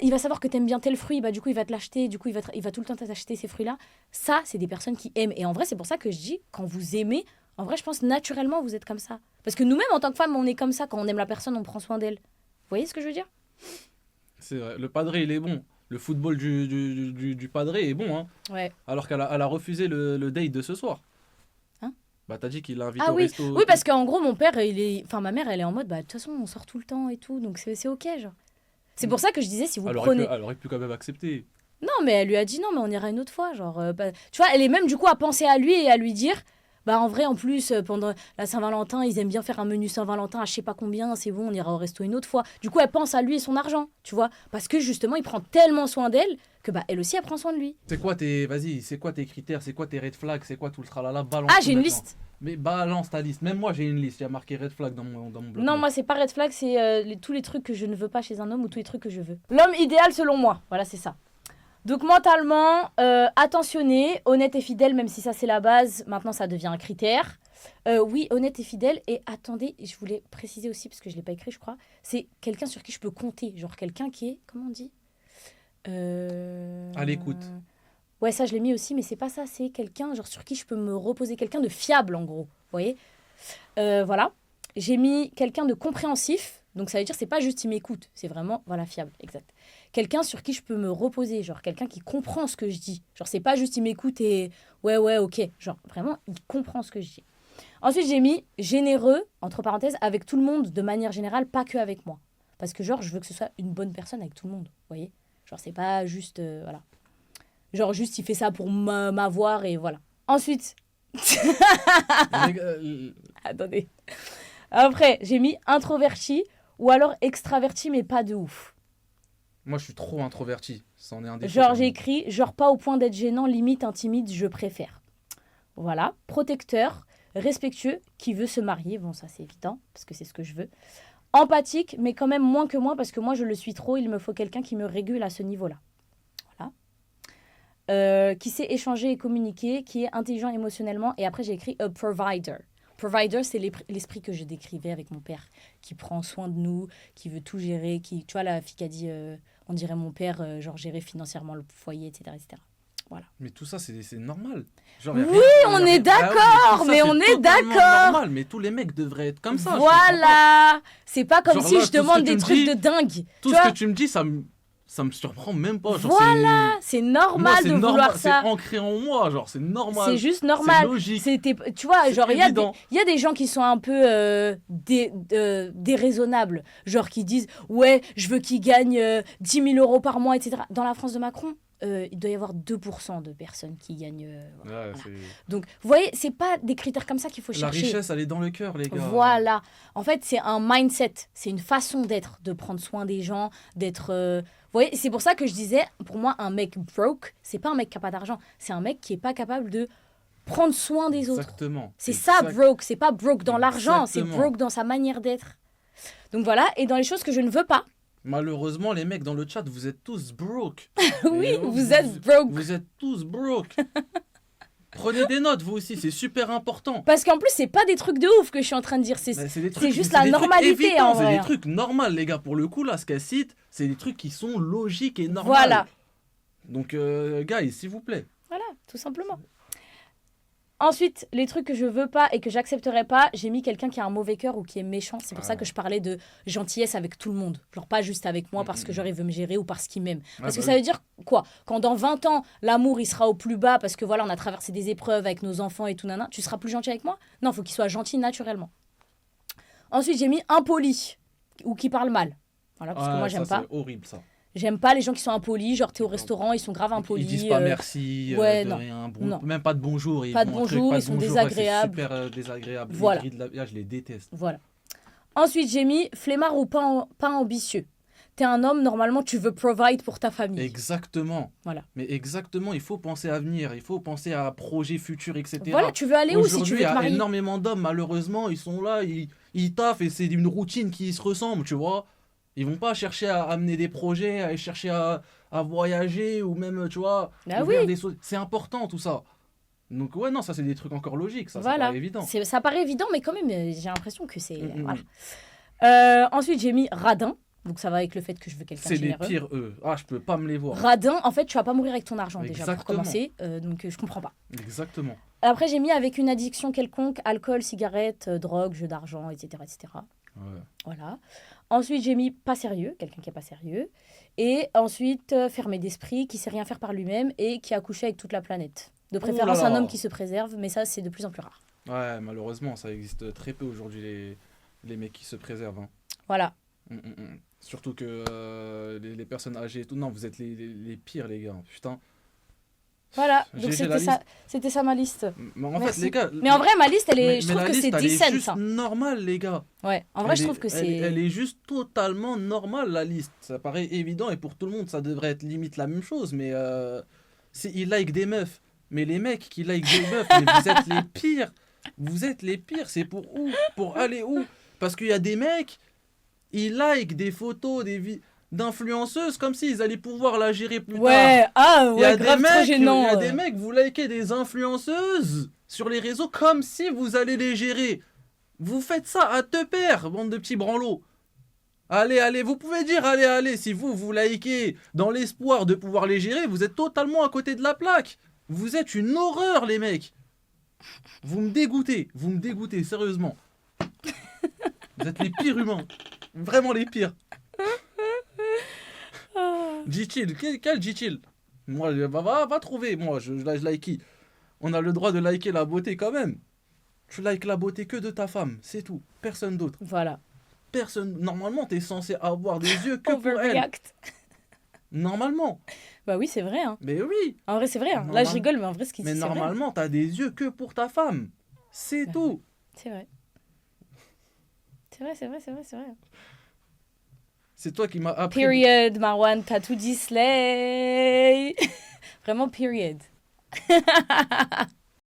il va savoir que t'aimes bien tel fruit, bah du coup il va te l'acheter, du coup il va tout le temps t'acheter ces fruits-là. Ça, c'est des personnes qui aiment. Et en vrai, c'est pour ça que je dis, quand vous aimez, en vrai, je pense naturellement vous êtes comme ça. Parce que nous-mêmes, en tant que femmes, on est comme ça. Quand on aime la personne, on prend soin d'elle. Vous voyez ce que je veux dire? C'est vrai. Le padré, il est bon. Le football du padré est bon, hein. Ouais. Alors qu'elle a refusé le date de ce soir. Hein? Bah, t'as dit qu'il l'a invité Ah au oui, resto. oui, parce qu'en gros, mon père, ma mère, elle est en mode, bah de toute façon, on sort tout le temps et tout, donc c'est ok, genre. C'est pour ça que je disais, si vous prenez. Elle aurait pu quand même accepter. Non, mais elle lui a dit non, mais on ira une autre fois, genre. Tu vois, elle est même du coup à penser à lui et à lui dire, bah en vrai, en plus, pendant la Saint-Valentin, ils aiment bien faire un menu Saint-Valentin à je sais pas combien, c'est bon, on ira au resto une autre fois. Du coup, elle pense à lui et son argent, tu vois, parce que justement, il prend tellement soin d'elle que bah elle aussi, elle prend soin de lui. C'est quoi tes critères, c'est quoi tes red flags, c'est quoi tout le tralala, balance. Ah, tout j'ai une maintenant. liste. Mais balance ta liste. Même moi, j'ai une liste. Il y a marqué red flag dans mon bloc. Non, moi, c'est pas red flag, c'est tous les trucs que je ne veux pas chez un homme ou tous les trucs que je veux. L'homme idéal selon moi, voilà, c'est ça. Donc mentalement, attentionné, honnête et fidèle, même si ça c'est la base, maintenant ça devient un critère. Oui, honnête et fidèle. Et attendez, je voulais préciser aussi, parce que je ne l'ai pas écrit, je crois, c'est quelqu'un sur qui je peux compter. Genre quelqu'un qui est, comment on dit À l'écoute. Ouais, ça je l'ai mis aussi, mais c'est pas ça, c'est quelqu'un genre sur qui je peux me reposer, quelqu'un de fiable en gros, vous voyez. Voilà, j'ai mis quelqu'un de compréhensif, donc ça veut dire c'est pas juste il m'écoute, c'est vraiment, voilà, fiable, exact. Quelqu'un sur qui je peux me reposer, genre quelqu'un qui comprend ce que je dis, genre c'est pas juste il m'écoute et ouais, ok, genre vraiment il comprend ce que je dis. Ensuite j'ai mis généreux, entre parenthèses, avec tout le monde de manière générale, pas que avec moi. Parce que genre je veux que ce soit une bonne personne avec tout le monde, vous voyez. Genre c'est pas juste, voilà. Genre, juste, il fait ça pour m'avoir et voilà. Ensuite... Attendez. Après, j'ai mis introverti ou alors extraverti, mais pas de ouf. Moi, je suis trop introverti. C'en est un défaut. Genre, j'ai écrit, genre pas au point d'être gênant, limite intimide, je préfère. Voilà. Protecteur, respectueux, qui veut se marier. Bon, ça, c'est évident, parce que c'est ce que je veux. Empathique, mais quand même moins que moi, parce que moi, je le suis trop. Il me faut quelqu'un qui me régule à ce niveau-là. Qui sait échanger et communiquer, qui est intelligent émotionnellement. Et après, j'ai écrit a provider. Provider, c'est l'esprit que je décrivais avec mon père, qui prend soin de nous, qui veut tout gérer, qui, tu vois, la fille qui a dit, on dirait mon père, genre gérer financièrement le foyer, etc. etc. Voilà. Mais tout ça, c'est normal. Genre, oui, on est d'accord, mais on est d'accord. Normal, mais tous les mecs devraient être comme ça. Voilà. C'est pas comme genre si là, je demande des trucs de dingue. Tout ce que tu me dis, ça me surprend même pas. Genre, voilà, c'est normal de vouloir ça. C'est ancré en moi, genre c'est normal. C'est juste normal. C'est logique. Tu vois, genre il y a des gens qui sont un peu déraisonnables, genre qui disent ouais, je veux qu'ils gagnent 10 000 euros par mois, etc. Dans la France de Macron, il doit y avoir 2% de personnes qui gagnent. Voilà. Donc, vous voyez, c'est pas des critères comme ça qu'il faut chercher. La richesse, elle est dans le cœur, les gars. Voilà. En fait, c'est un mindset, c'est une façon d'être, de prendre soin des gens, d'être. Vous voyez, c'est pour ça que je disais, pour moi, un mec broke, c'est pas un mec qui a pas d'argent, c'est un mec qui est pas capable de prendre soin des autres. Exactement. C'est ça, broke. C'est pas broke dans l'argent, c'est broke dans sa manière d'être. Donc voilà, et dans les choses que je ne veux pas. Malheureusement, les mecs dans le chat, vous êtes tous broke. Oui, vous êtes broke. Vous êtes tous broke. Prenez des notes, vous aussi, c'est super important. Parce qu'en plus, c'est pas des trucs de ouf que je suis en train de dire, c'est juste la des normalité en vrai. C'est des trucs normaux, les gars. Pour le coup, là, ce qu'elle cite, c'est des trucs qui sont logiques et normaux. Voilà. Donc, guys, s'il vous plaît. Voilà, tout simplement. Ensuite, les trucs que je veux pas et que j'accepterai pas, j'ai mis quelqu'un qui a un mauvais cœur ou qui est méchant. C'est pour ça que je parlais de gentillesse avec tout le monde. Genre pas juste avec moi parce que genre il veut me gérer ou parce qu'il m'aime. Parce que ça veut dire quoi? Quand dans 20 ans, l'amour il sera au plus bas parce que voilà, on a traversé des épreuves avec nos enfants et tout nana, tu seras plus gentil avec moi? Non, faut qu'il soit gentil naturellement. Ensuite, j'ai mis impoli ou qui parle mal. Voilà, parce que moi j'aime pas. C'est horrible ça. J'aime pas les gens qui sont impolis, genre t'es au restaurant, ils sont grave impolis. Ils disent pas merci, non. rien, Non. même pas de bonjour. Pas de bonjour, ils sont désagréables. C'est super désagréable. Voilà. Je les déteste. Voilà. Ensuite, j'ai mis flemmard ou pas ambitieux. T'es un homme, normalement, tu veux provide pour ta famille. Exactement. Voilà. Mais exactement, il faut penser à venir, il faut penser à projet futur, etc. Voilà, tu veux aller où si tu veux te marier? Aujourd'hui, il y a énormément d'hommes, malheureusement, ils sont là, ils taffent et c'est une routine qui se ressemble, tu vois. Ils vont pas chercher à amener des projets, à chercher à voyager ou même, tu vois, ouvrir des choses. C'est important tout ça. Donc ouais, non, ça c'est des trucs encore logiques, ça paraît évident. Ça paraît évident, mais quand même, j'ai l'impression que c'est... Voilà. Ensuite, j'ai mis radin. Donc ça va avec le fait que je veux quelqu'un de C'est les généreux. pires, eux. Ah, je peux pas me les voir. Radin, en fait, tu vas pas mourir avec ton argent déjà pour Exactement. commencer. Donc je comprends pas. Exactement. Après, j'ai mis avec une addiction quelconque, alcool, cigarettes, drogue, jeux d'argent, etc., etc. Ouais. Voilà. Ensuite, j'ai mis pas sérieux, quelqu'un qui est pas sérieux. Et ensuite, fermé d'esprit, qui sait rien faire par lui-même et qui a couché avec toute la planète. De préférence, là là. un homme qui se préserve, mais ça, c'est de plus en plus rare. Ouais, malheureusement, ça existe très peu aujourd'hui, les mecs qui se préservent. Hein. Voilà. Surtout que les personnes âgées et tout. Non, vous êtes les pires, les gars. Putain. Voilà. J'ai Donc, la c'était ça ma liste. Mais en Merci. fait, les gars. Mais en vrai, ma liste, mais je trouve la que liste, c'est elle est decent. juste Hein. normale, les gars. Ouais. En vrai, je trouve que c'est. Elle est juste totalement normale, la liste. Ça paraît évident et pour tout le monde, ça devrait être limite la même chose. Mais ils like des meufs. Mais les mecs qui like des meufs, mais vous êtes les pires. Vous êtes les pires. C'est pour où? Pour aller où? Parce qu'il y a des mecs, ils like des photos d'influenceuses comme s'ils allaient pouvoir la gérer plus tard. Ouais, Il y a grave, des trop mecs, gênant. il y a des mecs, vous likez des influenceuses sur les réseaux comme si vous allez les gérer. Vous faites ça à te perdre, bande de petits branlots. Allez, vous pouvez dire allez, si vous likez dans l'espoir de pouvoir les gérer, vous êtes totalement à côté de la plaque. Vous êtes une horreur, les mecs. Vous me dégoûtez, sérieusement. Vous êtes les pires humains. Vraiment les pires. G-Chill, quel G-Chill? Moi, va trouver, moi, je like. On a le droit de liker la beauté quand même. Tu likes la beauté que de ta femme, c'est tout. Personne d'autre. Voilà. Normalement, t'es censé avoir des yeux que pour elle. Overreact. Normalement. Bah oui, c'est vrai. Hein. Mais oui. En vrai, c'est vrai. Hein. Là, Normal. je rigole, mais en vrai, ce qu'il dit, Mais c'est vrai. normalement, t'as des yeux que pour ta femme. C'est Ouais. tout. C'est vrai. C'est vrai. C'est toi qui m'as appris. Period, Marwan, t'as tout dit, slay. Vraiment, period.